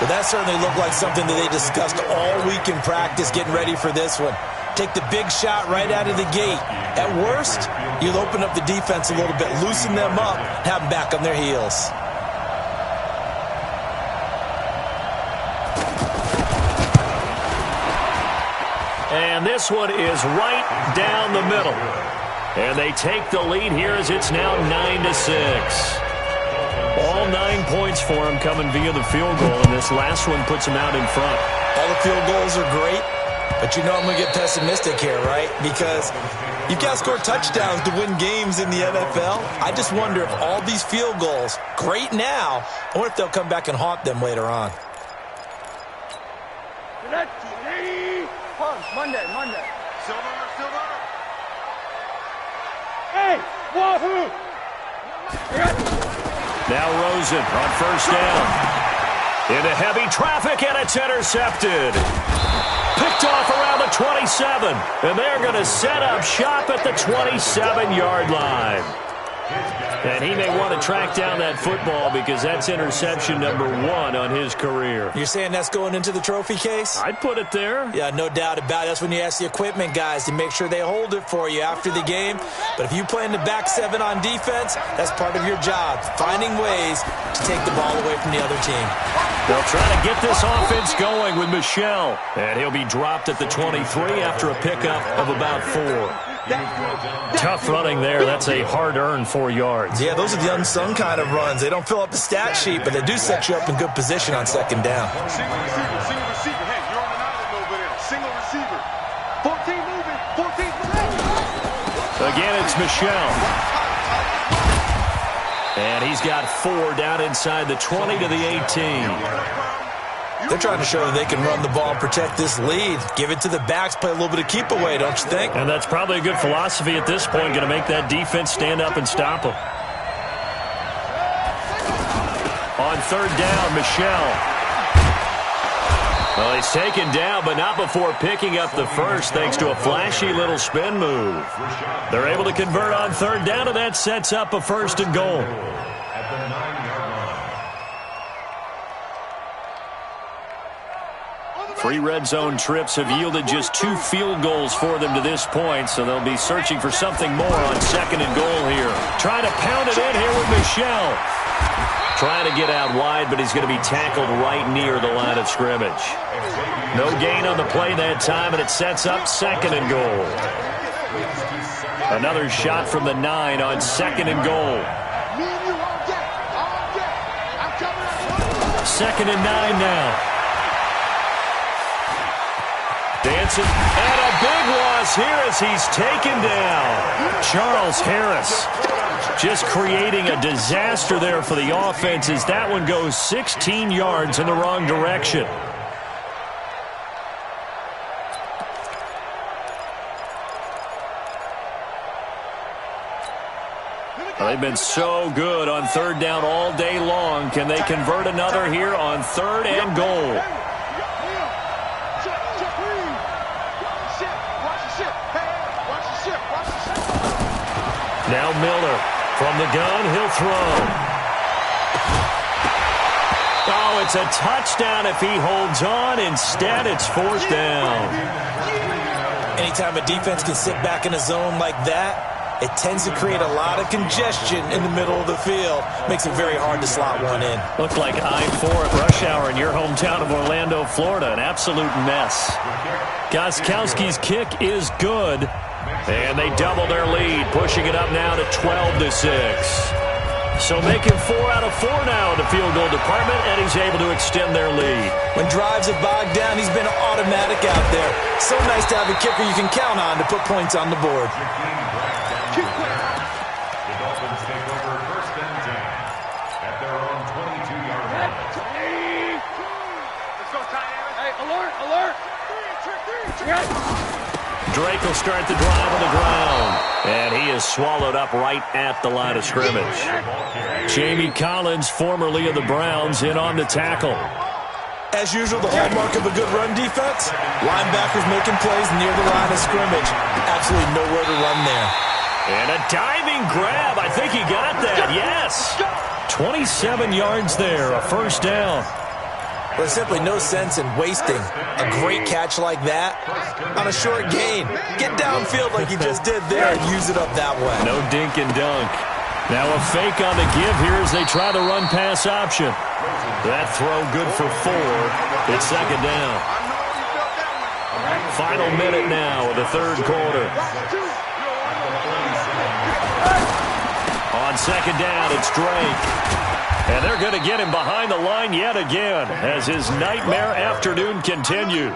Well, that certainly looked like something that they discussed all week in practice getting ready for this one. Take the big shot right out of the gate. At worst, you'll open up the defense a little bit, loosen them up, and have them back on their heels. And this one is right down the middle. And they take the lead here as it's now 9-6. All 9 points for them coming via the field goal, and this last one puts them out in front. All the field goals are great, but you know I'm going to get pessimistic here, right? Because you've got to score touchdowns to win games in the NFL. I just wonder if all these field goals, great now, or if they'll come back and haunt them later on. Monday. Silver. Hey, wahoo! Now Rosen on first down. Into heavy traffic, and it's intercepted. Picked off around the 27. And they're going to set up shop at the 27-yard line. And he may want to track down that football because that's interception number 1 on his career. You're saying that's going into the trophy case? I'd put it there. Yeah, no doubt about it. That's when you ask the equipment guys to make sure they hold it for you after the game. But if you play in the back 7 on defense, that's part of your job, finding ways to take the ball away from the other team. They'll try to get this offense going with Michel. And he'll be dropped at the 23 after a pickup of about 4. Tough running there. That's a hard-earned 4 yards. Yeah, those are the unsung kind of runs. They don't fill up the stat sheet, but they do set you up in good position on second down. Single receiver. Hey, you're on an island over there. Single receiver. 14 moving. 14 moving. Again, it's Michel. And he's got 4 down inside the 20 to the 18. They're trying to show that they can run the ball and protect this lead. Give it to the backs, play a little bit of keep away, don't you think? And that's probably a good philosophy at this point, going to make that defense stand up and stop them. On third down, Michel. Well, he's taken down, but not before picking up the first thanks to a flashy little spin move. They're able to convert on third down, and that sets up a 1st and goal. At the 9-yard line. 3 red zone trips have yielded just 2 field goals for them to this point, so they'll be searching for something more on 2nd and goal here. Trying to pound it in here with Michel. Trying to get out wide, but he's going to be tackled right near the line of scrimmage. No gain on the play that time, and it sets up 2nd and goal. Another shot from the 9 on 2nd and goal. 2nd and 9 now. Dancing, and a big loss here as he's taken down. Charles Harris just creating a disaster there for the offense as that one goes 16 yards in the wrong direction. They've been so good on third down all day long. Can they convert another here on 3rd and goal? Now Miller from the gun, he'll throw. Oh, it's a touchdown if he holds on. Instead, it's 4th down. Anytime a defense can sit back in a zone like that, it tends to create a lot of congestion in the middle of the field. Makes it very hard to slot one in. Looked like I-4 at rush hour in your hometown of Orlando, Florida. An absolute mess. Gostkowski's kick is good. And they double their lead, pushing it up now to 12-6. So making 4 out of 4 now in the field goal department, and he's able to extend their lead. When drives have bogged down, he's been automatic out there. So nice to have a kicker you can count on to put points on the board. The Dolphins take over 1st and 10 at their own 22-yard line. Let's go, Tyrant. Hey, alert! Drake will start the drive on the ground. And he is swallowed up right at the line of scrimmage. Jamie Collins, formerly of the Browns, in on the tackle. As usual, the hallmark of a good run defense, linebackers making plays near the line of scrimmage. Absolutely nowhere to run there. And a diving grab. I think he got that. Yes. 27 yards there, a first down. There's simply no sense in wasting a great catch like that on a short gain. Get downfield like he just did there and use it up that way. No dink and dunk. Now a fake on the give here as they try the run-pass option. That throw good for 4. It's second down. Final minute now of the third quarter. On second down, it's Drake. And they're going to get him behind the line yet again as his nightmare afternoon continues.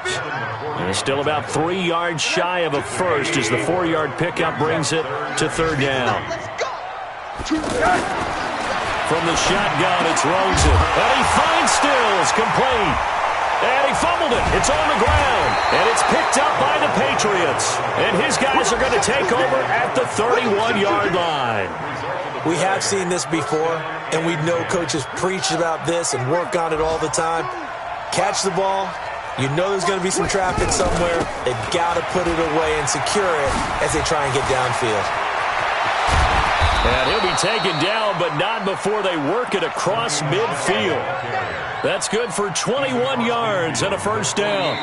And still about 3 yards shy of a first as the 4-yard pickup brings it to third down. From the shotgun, it's Rosen. And he finds Stills, complete. And he fumbled it. It's on the ground. And it's picked up by the Patriots. And his guys are going to take over at the 31-yard line. We have seen this before, and we know coaches preach about this and work on it all the time. Catch the ball. You know there's going to be some traffic somewhere. They've got to put it away and secure it as they try and get downfield. And he'll be taken down, but not before they work it across midfield. That's good for 21 yards and a first down.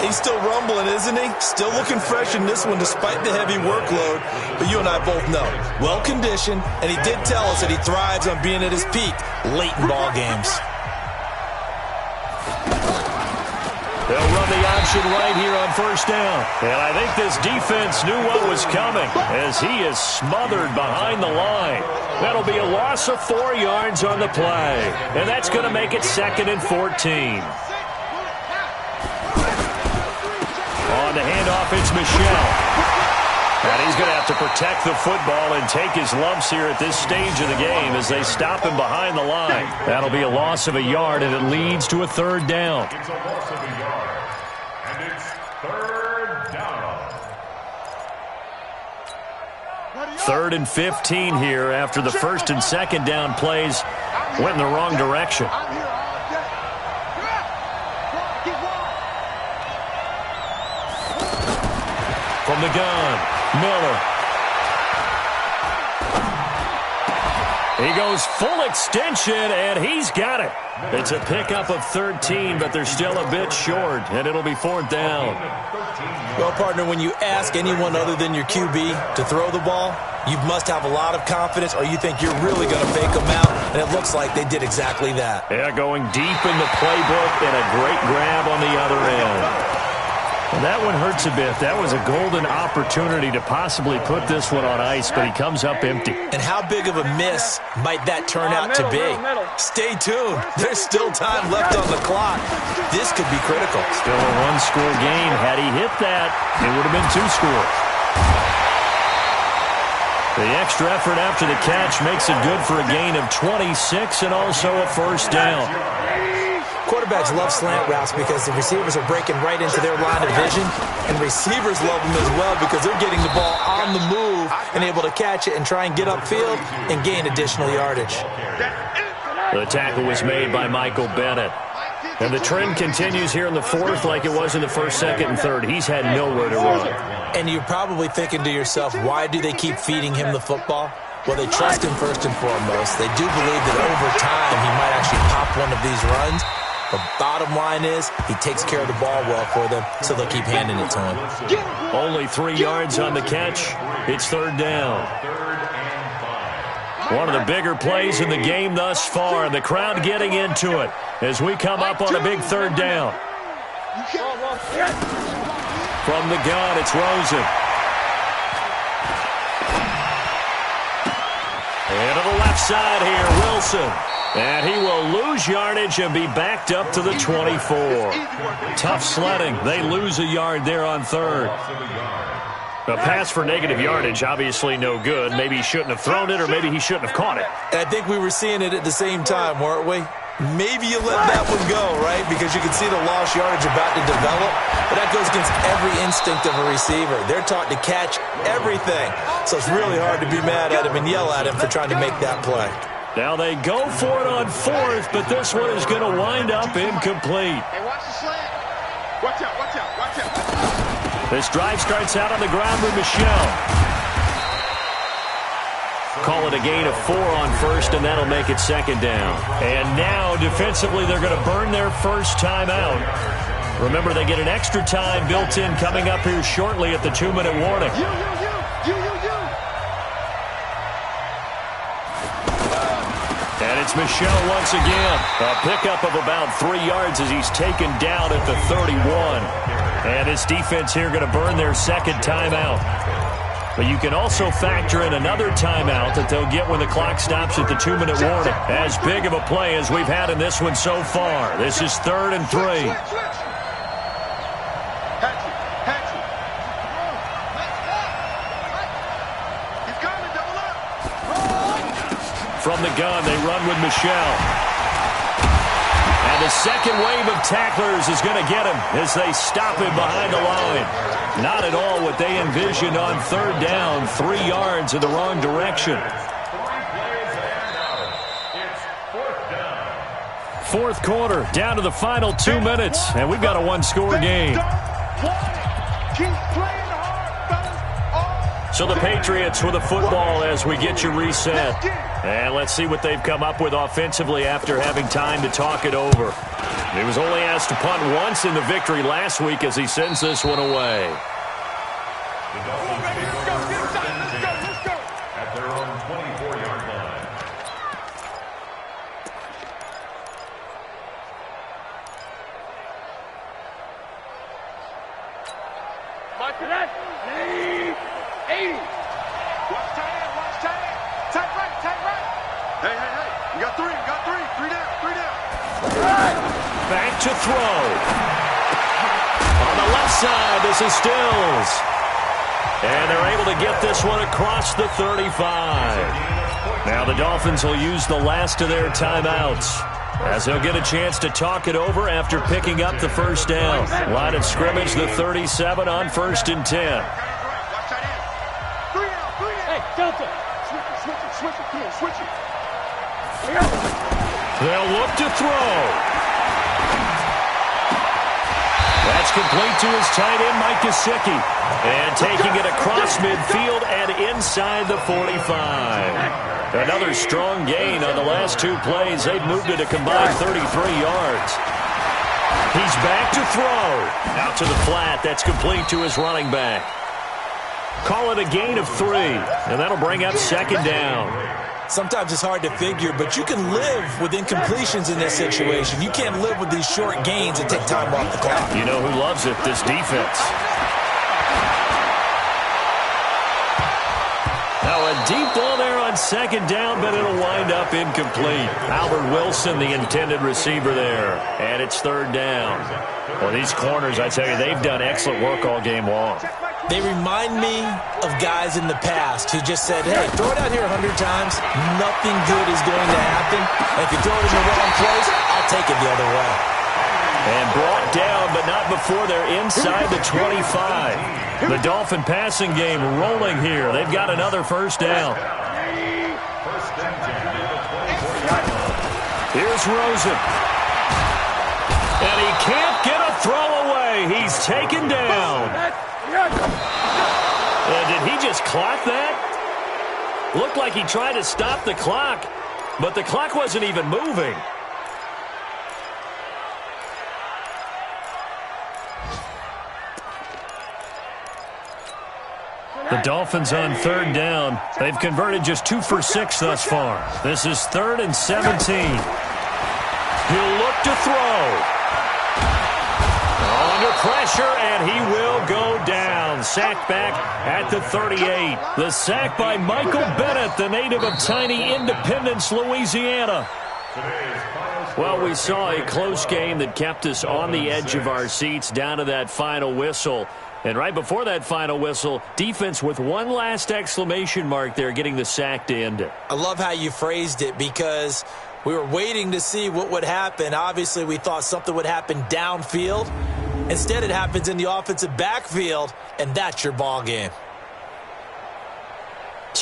He's still rumbling, isn't he? Still looking fresh in this one despite the heavy workload. But you and I both know, well-conditioned, and he did tell us that he thrives on being at his peak late in ball games. They'll run the option right here on first down. And I think this defense knew what was coming as he is smothered behind the line. That'll be a loss of 4 yards on the play. And that's going to make it 2nd and 14. On the handoff, it's Michel. And he's going to have to protect the football and take his lumps here at this stage of the game as they stop him behind the line. That'll be a loss of a yard, and it leads to a third down. It's a loss of a yard, and it's third down. 3rd and 15 here after the first and second down plays went in the wrong direction. From the gun, Miller. He goes full extension, and he's got it. It's a pickup of 13, but they're still a bit short, and it'll be 4th down. Well, partner, when you ask anyone other than your QB to throw the ball, you must have a lot of confidence, or you think you're really going to fake them out, and it looks like they did exactly that. Yeah, going deep in the playbook and a great grab on the other end. Well, that one hurts a bit. That was a golden opportunity to possibly put this one on ice, but he comes up empty. And how big of a miss might that turn out to be? Stay tuned. There's still time left on the clock. This could be critical. Still a one-score game. Had he hit that, it would have been 2 scores. The extra effort after the catch makes it good for a gain of 26 and also a first down. Quarterbacks love slant routes because the receivers are breaking right into their line of vision, and receivers love them as well because they're getting the ball on the move and able to catch it and try and get upfield and gain additional yardage. The tackle was made by Michael Bennett. And the trend continues here in the fourth like it was in the first, second, and third. He's had nowhere to run. And you're probably thinking to yourself, why do they keep feeding him the football? Well, they trust him first and foremost. They do believe that over time he might actually pop one of these runs. The bottom line is he takes care of the ball well for them, so they'll keep handing it to him. Only 3 yards on the catch. It's third down. One of the bigger plays in the game thus far. The crowd getting into it as we come up on a big third down. From the gun, it's Rosen. And to the left side here, Wilson. And he will lose yardage and be backed up to the 24. Tough sledding. They lose a yard there on third. A pass for negative yardage, obviously no good. Maybe he shouldn't have thrown it, or maybe he shouldn't have caught it. And I think we were seeing it at the same time, weren't we? Maybe you let that one go, right? Because you can see the lost yardage about to develop. But that goes against every instinct of a receiver. They're taught to catch everything. So it's really hard to be mad at him and yell at him for trying to make that play. Now they go for it on fourth, but this one is going to wind up incomplete. Hey, watch the slant. Watch out, watch out, watch out. This drive starts out on the ground with Michel. Call it a gain of 4 on first, and that'll make it second down. And now, defensively, they're going to burn their first timeout. Remember, they get an extra time built in coming up here shortly at the 2-minute warning. And it's Michel once again. A pickup of about 3 yards as he's taken down at the 31. And his defense here going to burn their second timeout. But you can also factor in another timeout that they'll get when the clock stops at the 2-minute warning. As big of a play as we've had in this one so far. This is 3rd and 3. From the gun, they run with Michel. And the second wave of tacklers is going to get him as they stop him behind the line. Not at all what they envisioned on 3rd down. 3 yards in the wrong direction. 4th quarter, down to the final 2 minutes, and we've got a 1-score game. So the Patriots with the football as we get you reset. And let's see what they've come up with offensively after having time to talk it over. He was only asked to punt once in the victory last week as he sends this one away. The Dolphins take over first and 10 at their own 24-yard line. Mark to that. 80. Watch tight end, watch tight end. Tight right, tight right. Hey. You got 3, you got 3. 3 down, 3 down. Back to throw. On the left side, this is Stills. And they're able to get this one across the 35. Now the Dolphins will use the last of their timeouts as they'll get a chance to talk it over after picking up the first down. Line of scrimmage, the 37 on 1st and 10. Delta. Switch it. Come on, switch it. They'll look to throw. That's complete to his tight end, Mike Gesicki. And taking it across midfield and inside the 45. Another strong gain on the last 2 plays. They've moved it a combined 33 yards. He's back to throw. Out to the flat. That's complete to his running back. Call it a gain of 3, and that'll bring up second down. Sometimes it's hard to figure, but you can live with incompletions in this situation. You can't live with these short gains and take time off the clock. You know who loves it? This defense. Now a deep ball there on second down, but it'll wind up incomplete. Albert Wilson, the intended receiver there, and it's 3rd down. Well, these corners, I tell you, they've done excellent work all game long. They remind me of guys in the past who just said, hey, throw it out here 100 times. Nothing good is going to happen. And if you throw it in the wrong place, I'll take it the other way. And brought down, but not before they're inside the 25. The Dolphin passing game rolling here. They've got another first down. Here's Rosen. And he can't get a throw away. He's taken down. Did he just clock that? Looked like he tried to stop the clock, but the clock wasn't even moving. The Dolphins on 3rd down. They've converted just 2 for 6 thus far. This is 3rd and 17. He'll look to throw. Under pressure, and he will go down. Sacked back at the 38. The sack by Michael Bennett, the native of tiny Independence, Louisiana. Well, we saw a close game that kept us on the edge of our seats down to that final whistle. And right before that final whistle, defense with one last exclamation mark there, getting the sack to end it. I love how you phrased it because we were waiting to see what would happen. Obviously, we thought something would happen downfield. Instead, it happens in the offensive backfield, and that's your ball game.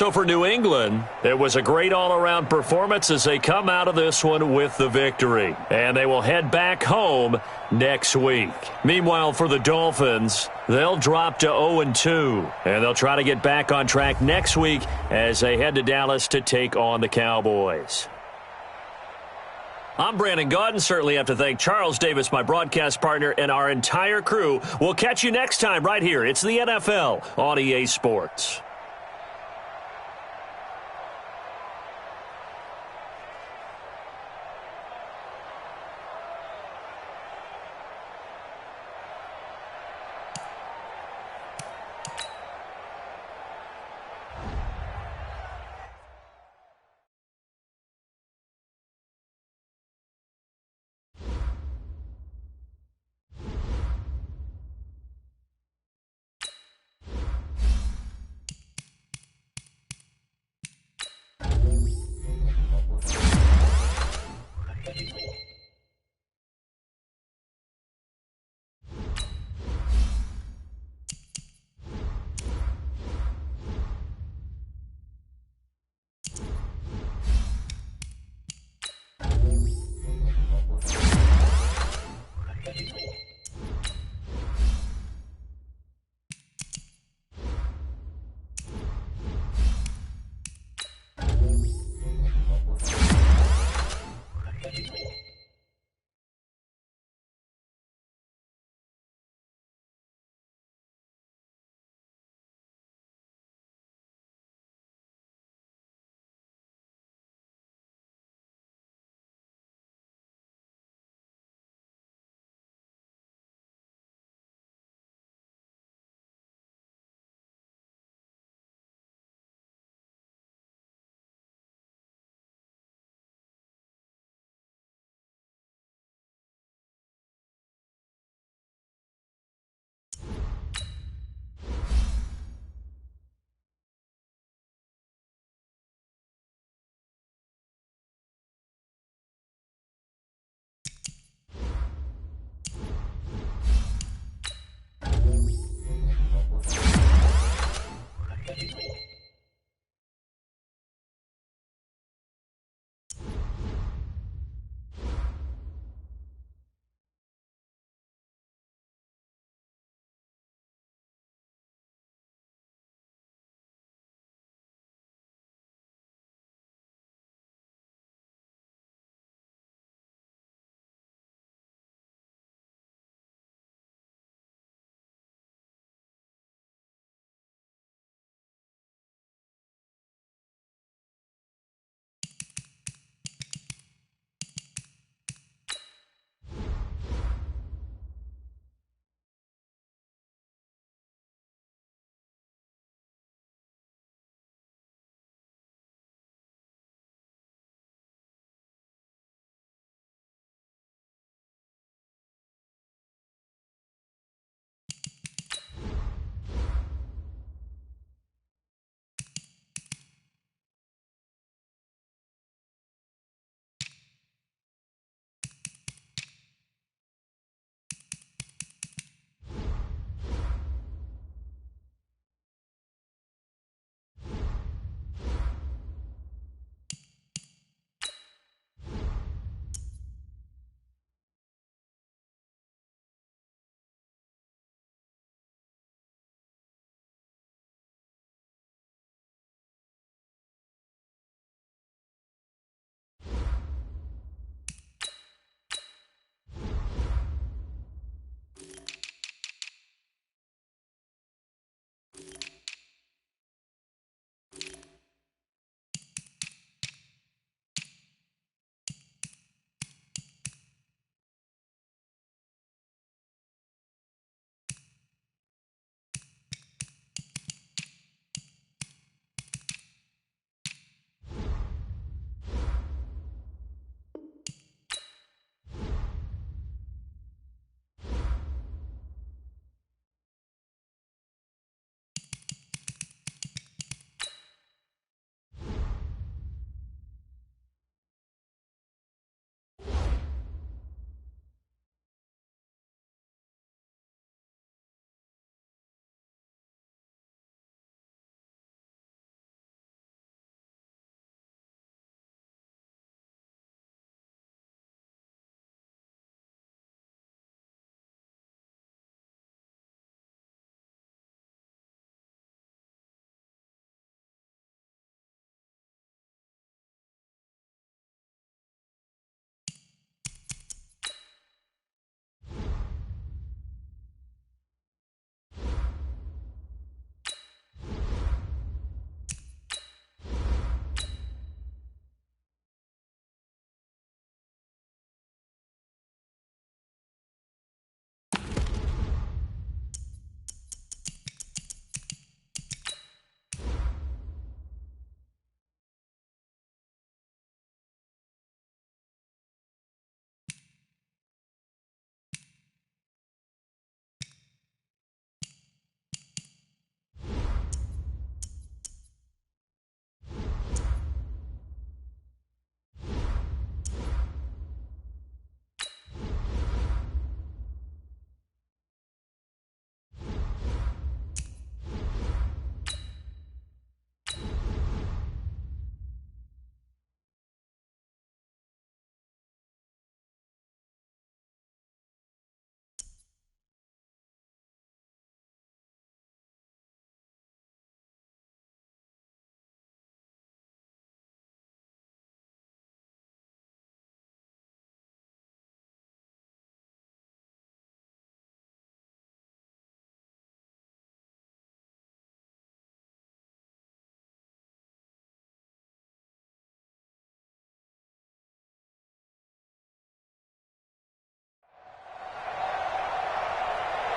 so for New England, it was a great all-around performance as they come out of this one with the victory. And they will head back home next week. Meanwhile, for the Dolphins, they'll drop to 0-2. And they'll try to get back on track next week as they head to Dallas to take on the Cowboys. I'm Brandon Gaudin. Certainly have to thank Charles Davis, my broadcast partner, and our entire crew. We'll catch you next time right here. It's the NFL on EA Sports.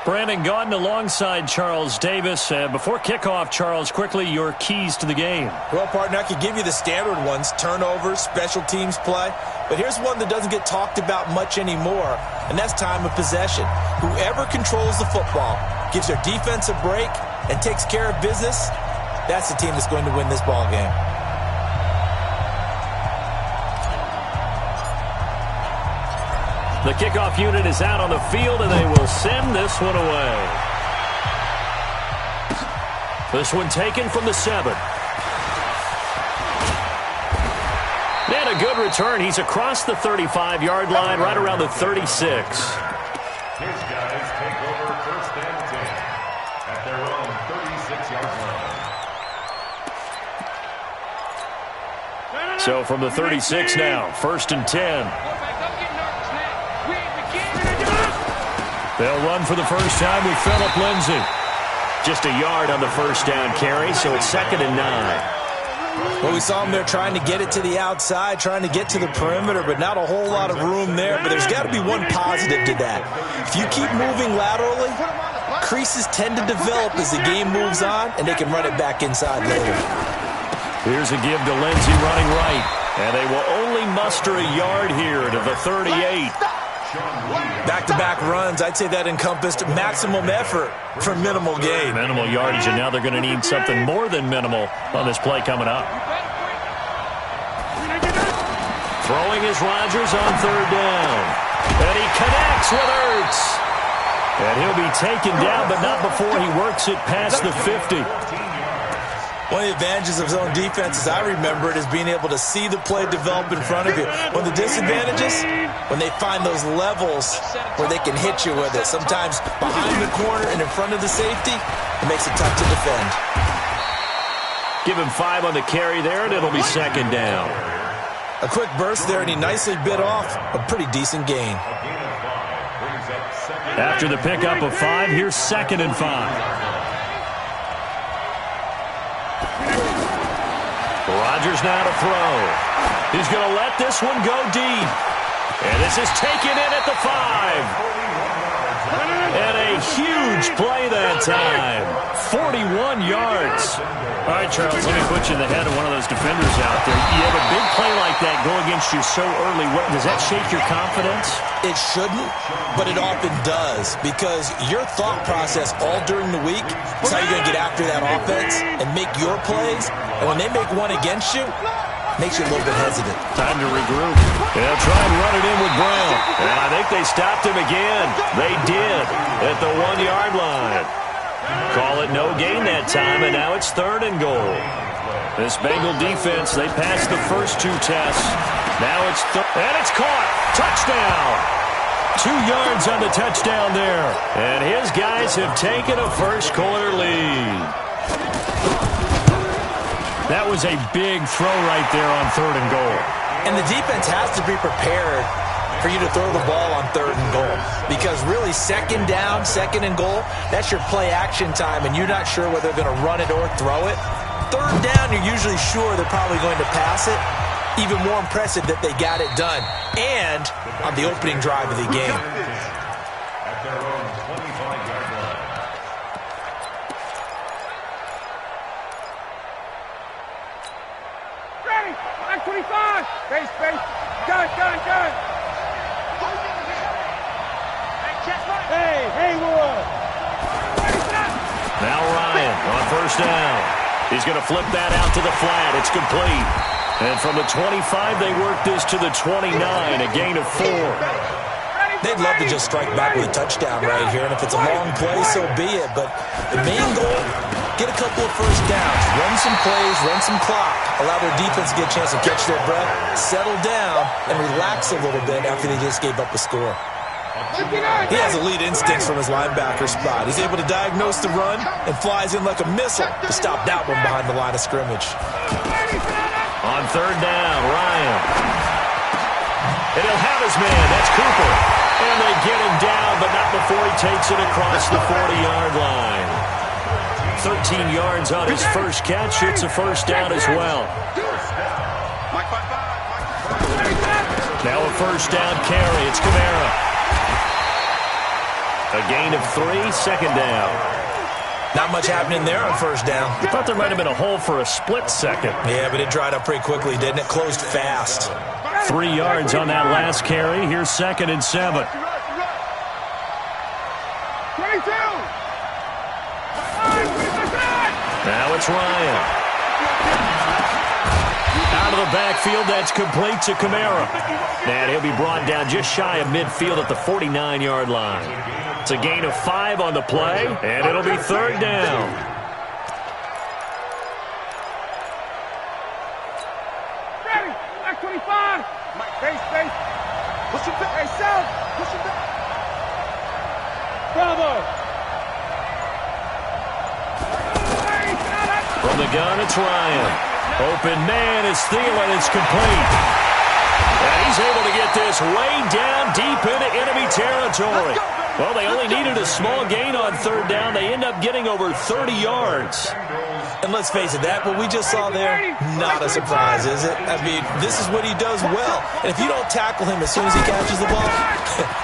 Brandon Gaudin alongside Charles Davis. Before kickoff, Charles, quickly your keys to the game. Well, partner, I could give you the standard ones, turnovers, special teams play. But here's one that doesn't get talked about much anymore, and that's time of possession. Whoever controls the football, gives their defense a break, and takes care of business, that's the team that's going to win this ball game. The kickoff unit is out on the field, and they will send this one away. This one taken from the 7. And a good return. He's across the 35-yard line, right around the 36. His guys take over 1st and 10 at their own 36-yard line. So from the 36 now, 1st and 10. They'll run for the first time with Phillip Lindsay. Just a yard on the first down carry, so it's 2nd and 9. Well, we saw him there trying to get it to the outside, trying to get to the perimeter, but not a whole lot of room there. But there's got to be one positive to that. If you keep moving laterally, creases tend to develop as the game moves on, and they can run it back inside later. Here's a give to Lindsay running right, and they will only muster a yard here to the 38. Back-to-back runs, I'd say that encompassed maximum effort for minimal gain. Minimal yardage, and now they're going to need something more than minimal on this play coming up. Throwing is Rodgers on 3rd down. And he connects with Ertz. And he'll be taken down, but not before he works it past the 50. One of the advantages of zone defense, as I remember it, is being able to see the play develop in front of you. One of the disadvantages, when they find those levels where they can hit you with it. Sometimes behind the corner and in front of the safety, it makes it tough to defend. Give him 5 on the carry there, and it'll be 2nd down. A quick burst there, and he nicely bit off a pretty decent gain. After the pickup of 5, here's 2nd and 5. Rodgers now to throw. He's going to let this one go deep. And this is taken in at the 5. And a huge play that time. 41 yards. All right, Charles, let me put you in the head of one of those defenders out there. You have a big play like that go against you so early. Does that shake your confidence? It shouldn't, but it often does, because your thought process all during the week is how you're going to get after that offense and make your plays. And when they make one against you, it makes you a little bit hesitant. Time to regroup. They'll try and run it in with Brown. And I think they stopped him again. They did at the 1-yard line. Call it no gain that time, and now it's 3rd and goal. This Bengal defense, they passed the first 2 tests. Now it's and it's caught. Touchdown. 2 yards on the touchdown there. And his guys have taken a first-quarter lead. That was a big throw right there on 3rd and goal. And the defense has to be prepared for you to throw the ball on 3rd and goal. Because really, 2nd down, 2nd and goal, that's your play action time, and you're not sure whether they're going to run it or throw it. 3rd down, you're usually sure they're probably going to pass it. Even more impressive that they got it done. And on the opening drive of the game. At their own 25-yard line. Ready! Back 25! Base, base! Gun! Hey, Haywood! Now Ryan on 1st down. He's going to flip that out to the flat. It's complete. And from the 25, they work this to the 29, a gain of 4. They'd love to just strike back with a touchdown right here, and if it's a long play, so be it. But the main goal, get a couple of first downs, run some plays, run some clock, allow their defense to get a chance to catch their breath, settle down, and relax a little bit after they just gave up a score. He has elite instincts from his linebacker spot. He's able to diagnose the run and flies in like a missile to stop that one behind the line of scrimmage. On 3rd down, Ryan. And he'll have his man. That's Cooper. And they get him down, but not before he takes it across the 40-yard line. 13 yards on his first catch. It's a first down as well. Now a first down carry. It's Kamara. A gain of 3, second down. Not much happening there on first down. I thought there might have been a hole for a split second. Yeah, but it dried up pretty quickly, didn't it? Closed fast. 3 yards on that last carry. Here's 2nd and 7. 22. Now it's Ryan. Out of the backfield, that's complete to Kamara. And he'll be brought down just shy of midfield at the 49-yard line. It's a gain of 5 on the play, and it'll be 3rd down. Ready. Back 25. Face. Push him back. Hey, South. Push him back. Bravo. From the gun, it's Ryan. Open man is Thielen. It's complete. And he's able to get this way down deep into enemy territory. Well, they only needed a small gain on 3rd down. They end up getting over 30 yards. And let's face it, that what we just saw there, not a surprise, is it? I mean, this is what he does well. And if you don't tackle him as soon as he catches the ball,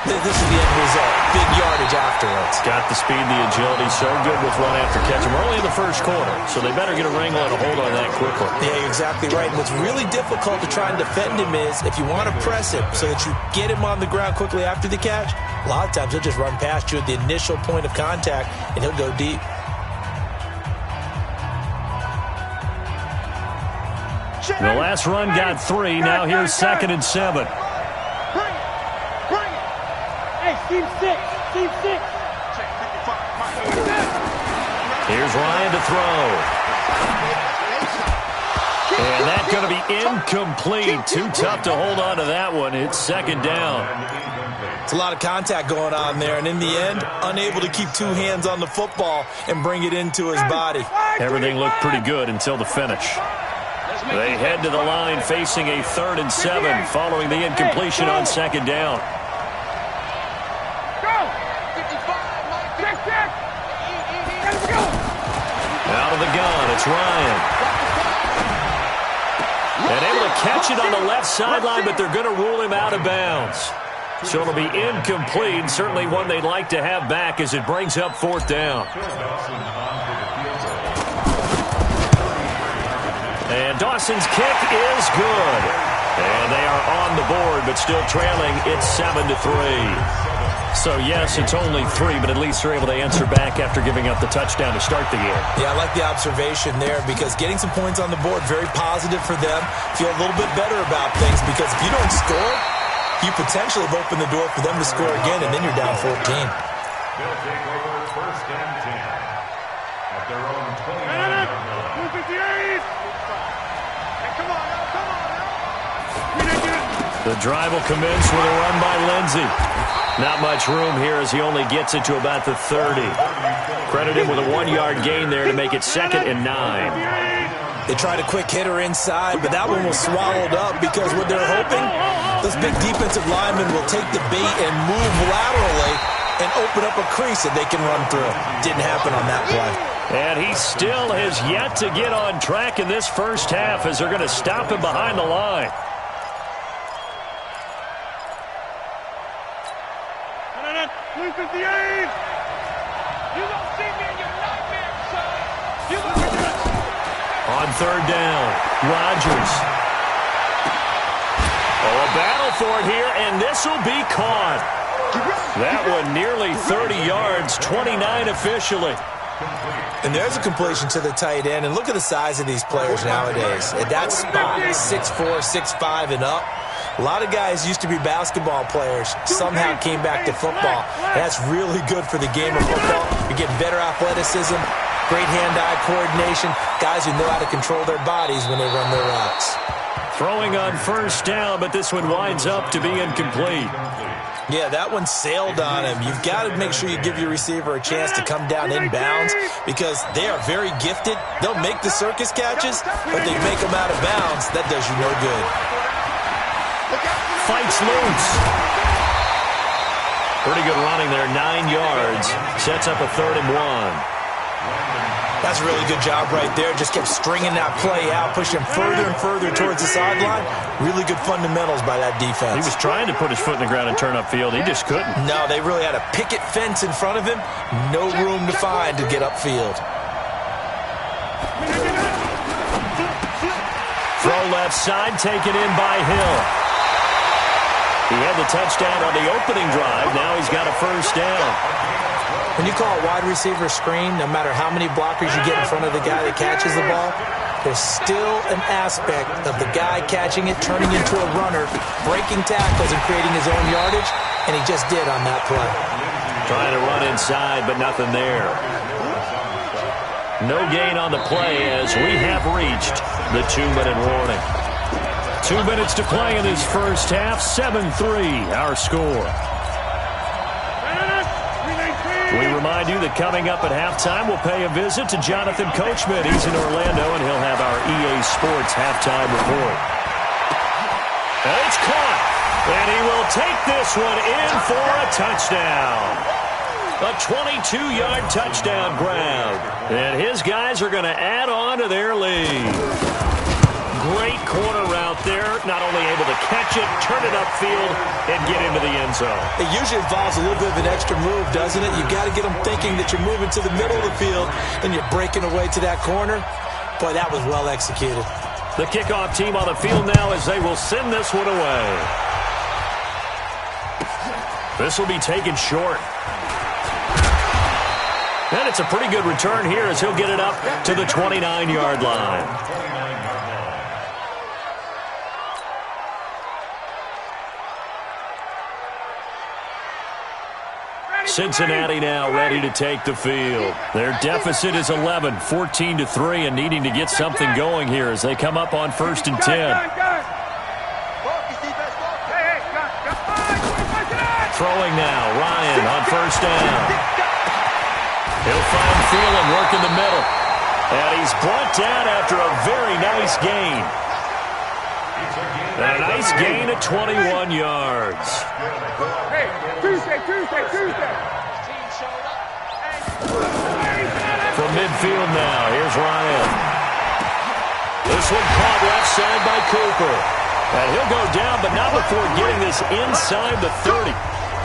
this is the end result. Big yardage afterwards. Got the speed, the agility, so good with run after catch. We're only in the first quarter, so they better get a wrangle and a hold on that quickly. Yeah, you're exactly right. What's really difficult to try and defend him is if you want to press him so that you get him on the ground quickly after the catch, a lot of times he'll just run past you at the initial point of contact, and he'll go deep. The last run got 3. Now here's 2nd and 7. Bring it. Hey, team 6. Here's Ryan to throw. And that's going to be incomplete. Too tough to hold on to that one. It's 2nd down. It's a lot of contact going on there, and in the end, unable to keep 2 hands on the football and bring it into his body. Everything looked pretty good until the finish. They head to the line facing a 3rd and 7 following the incompletion on 2nd down. Out of the gun, it's Ryan. And able to catch it on the left sideline, but they're going to rule him out of bounds. So it'll be incomplete, certainly one they'd like to have back as it brings up 4th down. And Dawson's kick is good. And they are on the board, but still trailing. It's 7-3. So, yes, it's only 3, but at least they're able to answer back after giving up the touchdown to start the year. Yeah, I like the observation there because getting some points on the board, very positive for them. Feel a little bit better about things because if you don't score, you potentially have opened the door for them to score again, and then you're down 14. They'll take over 1st and 10 at their own 29-yard line. 258. Hey, come on now. The drive will commence with a run by Lindsey. Not much room here as he only gets it to about the 30. Credit him with a 1-yard gain there to make it 2nd and 9. They tried a quick hitter inside, but that one was swallowed up because what they're hoping, those big defensive linemen will take the bait and move laterally and open up a crease that they can run through. Didn't happen on that play. And he still has yet to get on track in this first half as they're going to stop him behind the line. On 3rd down, Rodgers. Oh, a battle for it here, and this will be caught. That one nearly 30 yards, 29 officially. And there's a completion to the tight end. And look at the size of these players nowadays. At that spot, 6'4", 6'5", and up. A lot of guys used to be basketball players, somehow came back to football. That's really good for the game of football. You're getting better athleticism, great hand-eye coordination, guys who know how to control their bodies when they run their routes. Throwing on 1st down, but this one winds up to be incomplete. Yeah, that one sailed on him. You've got to make sure you give your receiver a chance to come down inbounds because they are very gifted. They'll make the circus catches, but they make them out of bounds. That does you no good. Fights loose. Pretty good running there, 9 yards. Sets up a 3rd and 1. That's a really good job right there. Just kept stringing that play out, pushing him further and further towards the sideline. Really good fundamentals by that defense. He was trying to put his foot in the ground and turn upfield. He just couldn't. No, they really had a picket fence in front of him. No room to find to get upfield. Throw left side, taken in by Hill. He had the touchdown on the opening drive. Now he's got a first down. When you call a wide receiver screen, no matter how many blockers you get in front of the guy that catches the ball, there's still an aspect of the guy catching it, turning into a runner, breaking tackles and creating his own yardage, and he just did on that play. Trying to run inside, but nothing there. No gain on the play as we have reached the 2-minute warning. 2 minutes to play in this first half. 7-3, our score. We remind you that coming up at halftime, we'll pay a visit to Jonathan Coachman. He's in Orlando, and he'll have our EA Sports halftime report. And it's caught, and he will take this one in for a touchdown. A 22-yard touchdown grab. And his guys are going to add on to their lead. Great corner route there. Not only able to catch it, turn it upfield, and get into the end zone. It usually involves a little bit of an extra move, doesn't it? You've got to get them thinking that you're moving to the middle of the field and you're breaking away to that corner. Boy, that was well executed. The kickoff team on the field now as they will send this one away. This will be taken short. And it's a pretty good return here as he'll get it up to the 29-yard line. Cincinnati now ready to take the field. Their deficit is 11, 14-3, and needing to get something going here as they come up on 1st and 10. Throwing now, Ryan on 1st down. He'll find Thielen working the middle. And he's brought down after a very nice gain. A nice gain of 21 yards. Hey, Tuesday. From midfield now, here's Ryan. This one caught left side by Cooper. And he'll go down, but not before getting this inside the 30.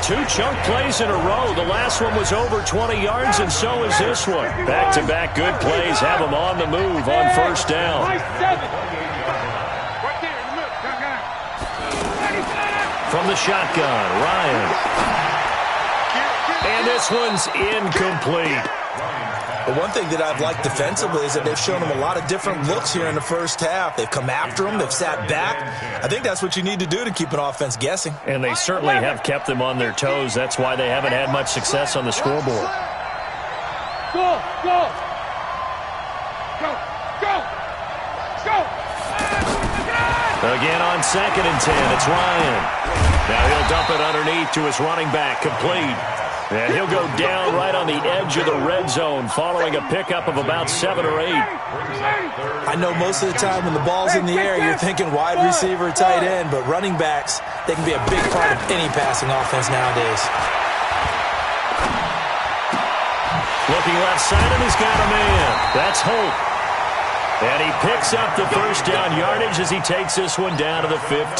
2 chunk plays in a row. The last one was over 20 yards, and so is this one. Back-to-back good plays have him on the move on 1st down. From the shotgun, Ryan. And this one's incomplete. But one thing that I've liked defensively is that they've shown them a lot of different looks here in the first half. They've come after them. They've sat back. I think that's what you need to do to keep an offense guessing. And they certainly have kept them on their toes. That's why they haven't had much success on the scoreboard. Go! Again on 2nd and 10, it's Ryan. Now he'll dump it underneath to his running back, complete. And he'll go down right on the edge of the red zone following a pickup of about 7 or 8. I know most of the time when the ball's in the air, you're thinking wide receiver, tight end, but running backs, they can be a big part of any passing offense nowadays. Looking left side, and he's got a man. That's Holt. And he picks up the 1st down yardage as he takes this one down to the 15.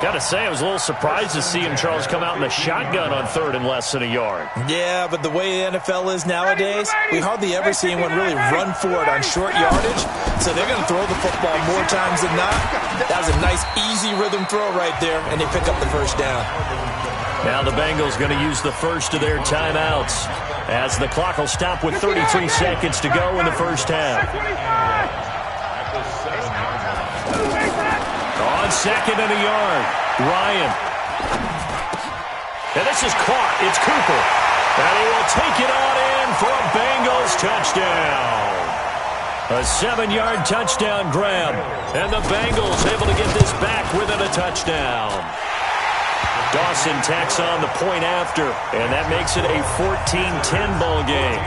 Got to say, I was a little surprised to see him, Charles, come out in the shotgun on 3rd and less than a yard. Yeah, but the way the NFL is nowadays, we hardly ever see anyone really run for it on short yardage. So they're going to throw the football more times than not. That was a nice, easy rhythm throw right there, and they pick up the 1st down. Now the Bengals going to use the first of their timeouts as the clock will stop with 33 seconds to go in the first half. On 2nd and a yard, Ryan. And this is caught. It's Cooper. And he will take it on in for a Bengals touchdown. A 7-yard touchdown grab. And the Bengals able to get this back within a touchdown. Dawson tacks on the point after, and that makes it a 14-10 ball game.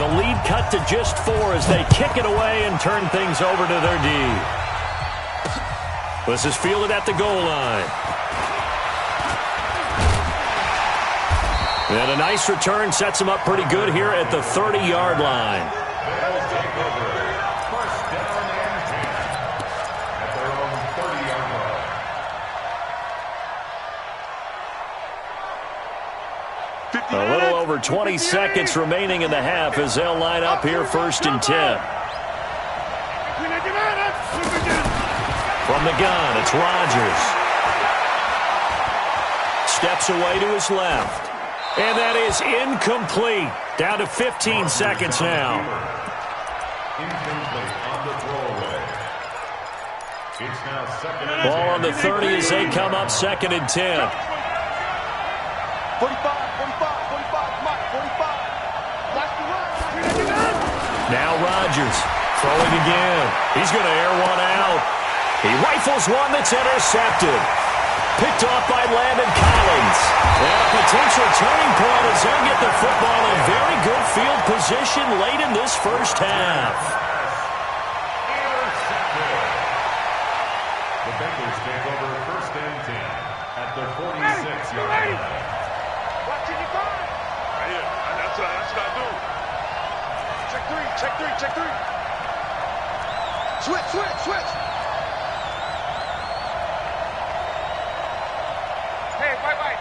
The lead cut to just 4 as they kick it away and turn things over to their D. This is fielded at the goal line. And a nice return sets him up pretty good here at the 30-yard line. They'll take over. First down and 10 at their own 30-yard line. A little over 20 seconds remaining in the half as they'll line up here first and 10. From the gun, it's Rodgers. Steps away to his left. And that is incomplete. Down to 15 seconds now. Incomplete on the throwaway. It's now second and 10. Ball on the 30 as they come up second and 10. 45, 45, Mike, 45. Watch the run. Now Rodgers throwing again. He's going to air one out. He rifles one that's intercepted. Picked off by Landon Collins. And a potential turning point as they'll get the football in very good field position late in this first half. Intercepted. The Bengals take over first and 10 at the 46-yard line. Watch it, you find. Right here. That's what I do. Check three. Switch. Hey, bye.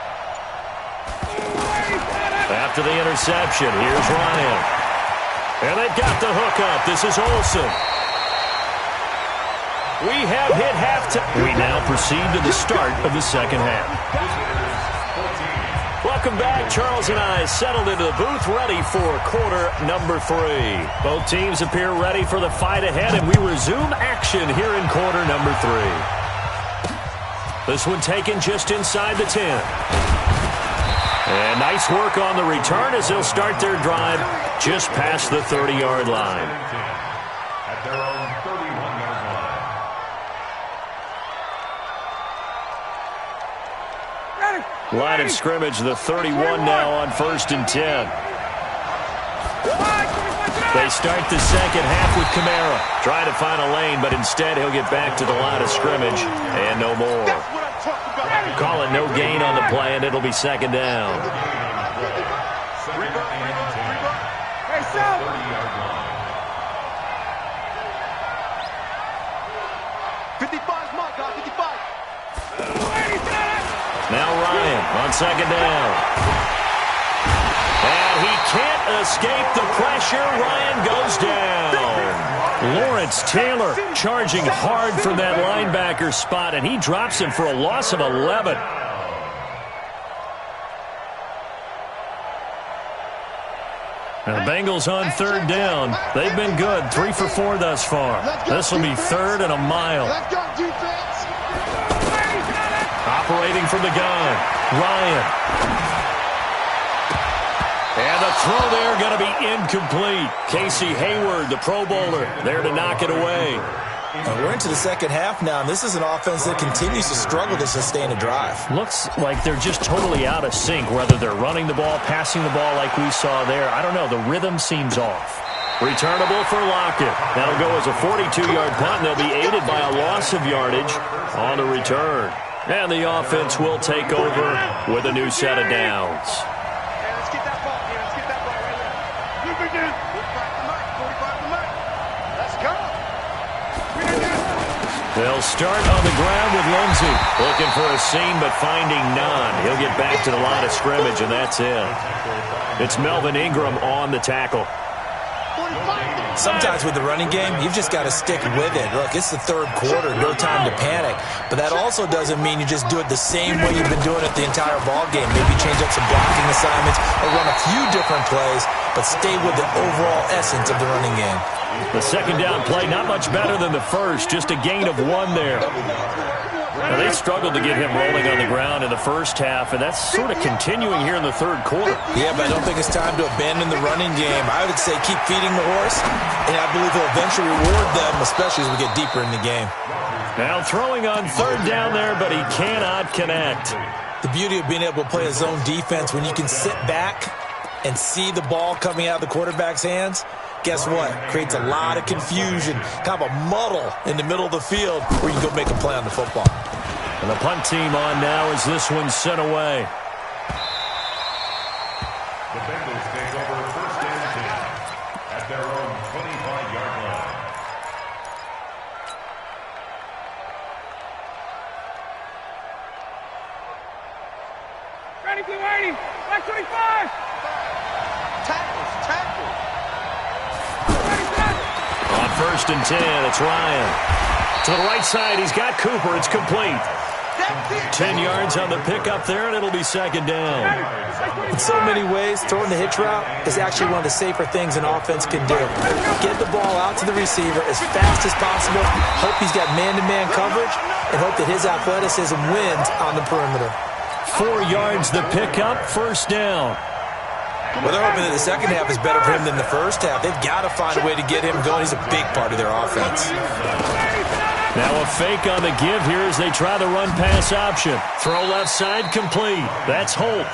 After the interception, here's Ryan. And they've got the hook up. This is Olsen. We have hit halftime. We now proceed to the start of the second half. Welcome back. Charles and I settled into the booth ready for quarter number 3. Both teams appear ready for the fight ahead, and we resume action here in quarter number 3. This one taken just inside the 10. And nice work on the return as they'll start their drive just past the 30-yard line. At their own 31-yard line. Line of scrimmage, the 31 now on first and 10. They start the second half with Kamara. Trying to find a lane, but instead he'll get back to the line of scrimmage and no more. Call it no gain on the play, and it'll be second down. Hey, Sal. 30-yard line. 55's my guy, 55. Now Ryan on second down. And he can't escape the pressure. Ryan goes down. Lawrence Taylor charging hard from that linebacker spot, and he drops him for a loss of 11. And the Bengals on third down. They've been good, 3 for 4 thus far. This will be third and a mile. Let's go, defense. Operating from the gun, Ryan. And the throw there going to be incomplete. Casey Hayward, the Pro Bowler, there to knock it away. And we're into the second half now, and this is an offense that continues to struggle to sustain a drive. Looks like they're just totally out of sync, whether they're running the ball, passing the ball like we saw there. I don't know. The rhythm seems off. Returnable for Lockett. That'll go as a 42-yard punt, and they'll be aided by a loss of yardage on the return. And the offense will take over with a new set of downs. Hey, let's get that ball here. Let's get that ball right here. 45 to Mike. Let's go. They'll start on the ground with Lindsey. Looking for a seam, but finding none. He'll get back to the line of scrimmage, and that's it. It's Melvin Ingram on the tackle. Sometimes with the running game, you've just got to stick with it. Look, it's the third quarter, no time to panic. But that also doesn't mean you just do it the same way you've been doing it the entire ball game. Maybe change up some blocking assignments or run a few different plays, but stay with the overall essence of the running game. The second down play, not much better than the first, just a gain of 1 there. Now, they struggled to get him rolling on the ground in the first half, and that's sort of continuing here in the third quarter. Yeah, but I don't think it's time to abandon the running game. I would say keep feeding the horse, and I believe he'll eventually reward them, especially as we get deeper in the game. Now throwing on third down there, but he cannot connect. The beauty of being able to play a zone defense when you can sit back and see the ball coming out of the quarterback's hands, guess what? Creates a lot of confusion, kind of a muddle in the middle of the field where you can go make a play on the football. And the punt team on now as this one's sent away. The Bengals take over first and 10 at their own 25-yard line. Ready, keep waiting. 25. Tackles. On first and 10, it's Ryan. To the right side, he's got Cooper. It's complete. 10 yards on the pickup there, and it'll be second down. In so many ways, throwing the hitch route is actually one of the safer things an offense can do. Get the ball out to the receiver as fast as possible, hope he's got man-to-man coverage, and hope that his athleticism wins on the perimeter. 4 yards the pickup, first down. Well, they're hoping that the second half is better for him than the first half. They've got to find a way to get him going. He's a big part of their offense. Now a fake on the give here as they try the run-pass option. Throw left side complete. That's Holt.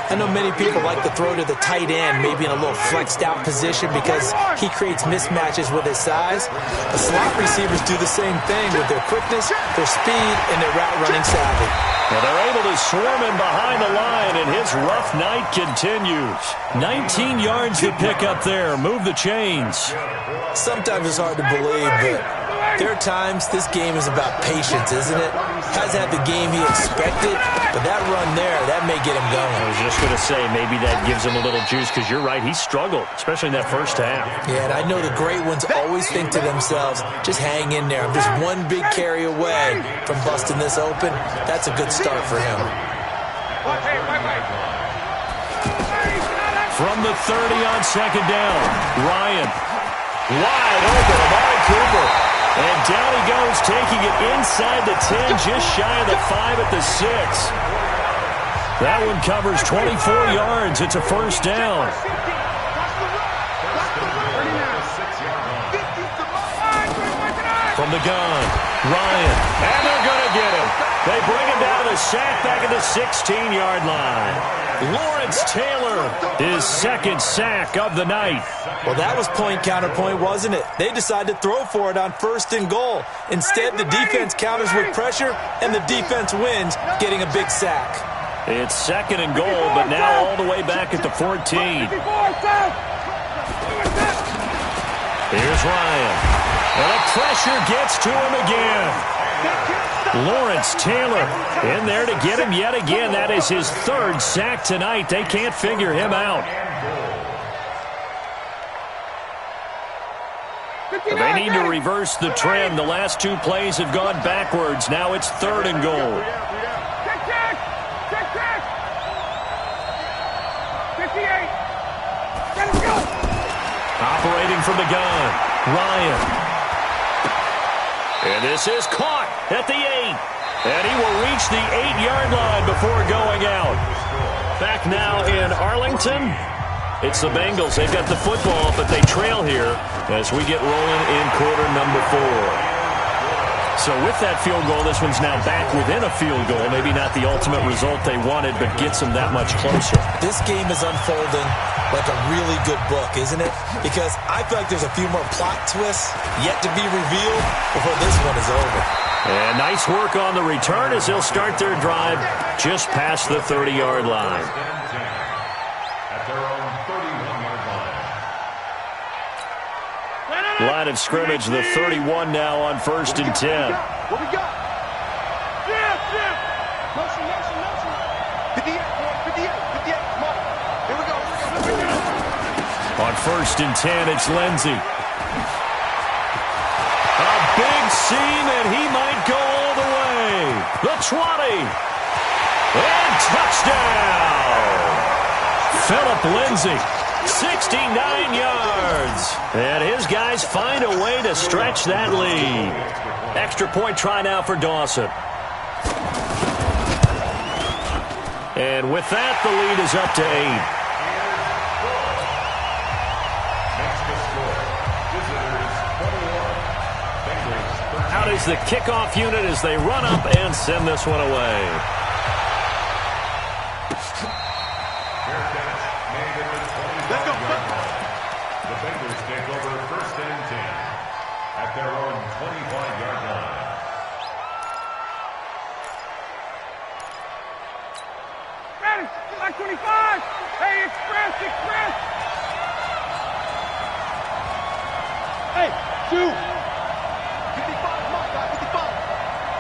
I know many people like to throw to the tight end, maybe in a little flexed out position because he creates mismatches with his size. The slot receivers do the same thing with their quickness, their speed, and their route running savvy. Well, they're able to swarm him behind the line, and his rough night continues. 19 yards to pick up there. Move the chains. Sometimes it's hard to believe, but there are times this game is about patience, isn't it? Hasn't had the game he expected, but that run there, that may get him going. I was just going to say, maybe that gives him a little juice, because you're right, he struggled, especially in that first half. Yeah, and I know the great ones always think to themselves, just hang in there. I'm just one big carry away from busting this open. That's a good start for him. From the 30 on second down, Ryan. Wide open, Amari Cooper. And down he goes, taking it inside the 10, just shy of the 5 at the 6. That one covers 24 yards. It's a first down. From the gun, Ryan. And they're going to get him. They bring him down to the sack back at the 16-yard line. Lawrence Taylor, his second sack of the night. Well, that was point counterpoint, wasn't it? They decided to throw for it on first and goal. Instead, the defense counters with pressure, and the defense wins, getting a big sack. It's second and goal, but now all the way back at the 14. Here's Ryan. And the pressure gets to him again. Lawrence Taylor in there to get him yet again. That is his third sack tonight. They can't figure him out. They need to reverse the trend. The last two plays have gone backwards. Now it's third and goal. Operating from the gun, Ryan. And this is caught at the 8. And he will reach the 8-yard line before going out. Back now in Arlington. It's the Bengals. They've got the football, but they trail here as we get rolling in quarter number 4. So with that field goal, this one's now back within a field goal. Maybe not the ultimate result they wanted, but gets them that much closer. This game is unfolding like a really good book, isn't it? Because I feel like there's a few more plot twists yet to be revealed before this one is over. And nice work on the return as they'll start their drive just past the 30-yard line. At their own 31-yard line. Line of scrimmage, the 31 now on first and 10. What we got? Motion. 58, 58. Come on. Here we go. On first and 10, it's Lindsey. A big seam, and he might go all the way. The 20. And touchdown. Philip Lindsey, 69 yards. And his guys find a way to stretch that lead. Extra point try now for Dawson. And with that, the lead is up to 8. Out is the kickoff unit as they run up and send this one away. Let's go. Dolphins take over 1st and 10 at their own 25-yard line. Ready, like 25. Hey, express. Hey, shoot. 55, come on, guys, 55.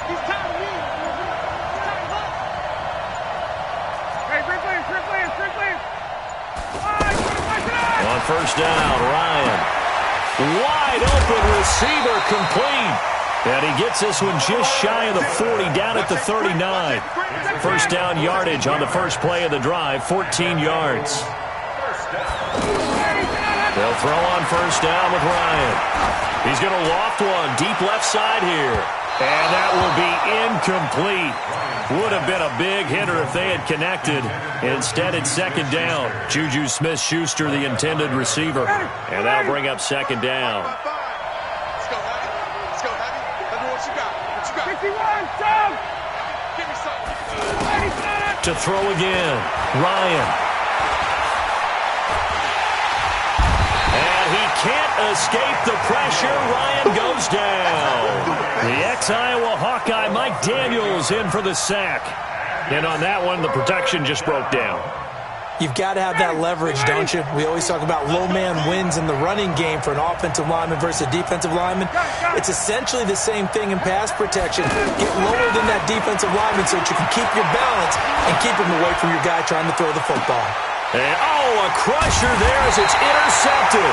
He's tired of me. He's tired of us. Hey, Strickland. On 1st down, Ryan. Wide open receiver, complete. And he gets this one just shy of the 40, down at the 39. 1st down yardage on the first play of the drive, 14 yards. They'll throw on 1st down with Ryan. He's going to loft one deep left side here. And that will be incomplete. Would have been a big hitter if they had connected. Instead, it's 2nd down. Juju Smith-Schuster, the intended receiver. And that'll bring up 2nd down. Let's go, Heavy. Let me know what you got. 51, Tom. Give me something. To throw again, Ryan. And he can't escape the pressure. Ryan goes down. The ex-Iowa Hawkeye Mike Daniels in for the sack. And on that one, the protection just broke down. You've got to have that leverage, don't you? We always talk about low man wins in the running game for an offensive lineman versus a defensive lineman. It's essentially the same thing in pass protection. Get lower than that defensive lineman so that you can keep your balance and keep him away from your guy trying to throw the football. And, a crusher there as it's intercepted.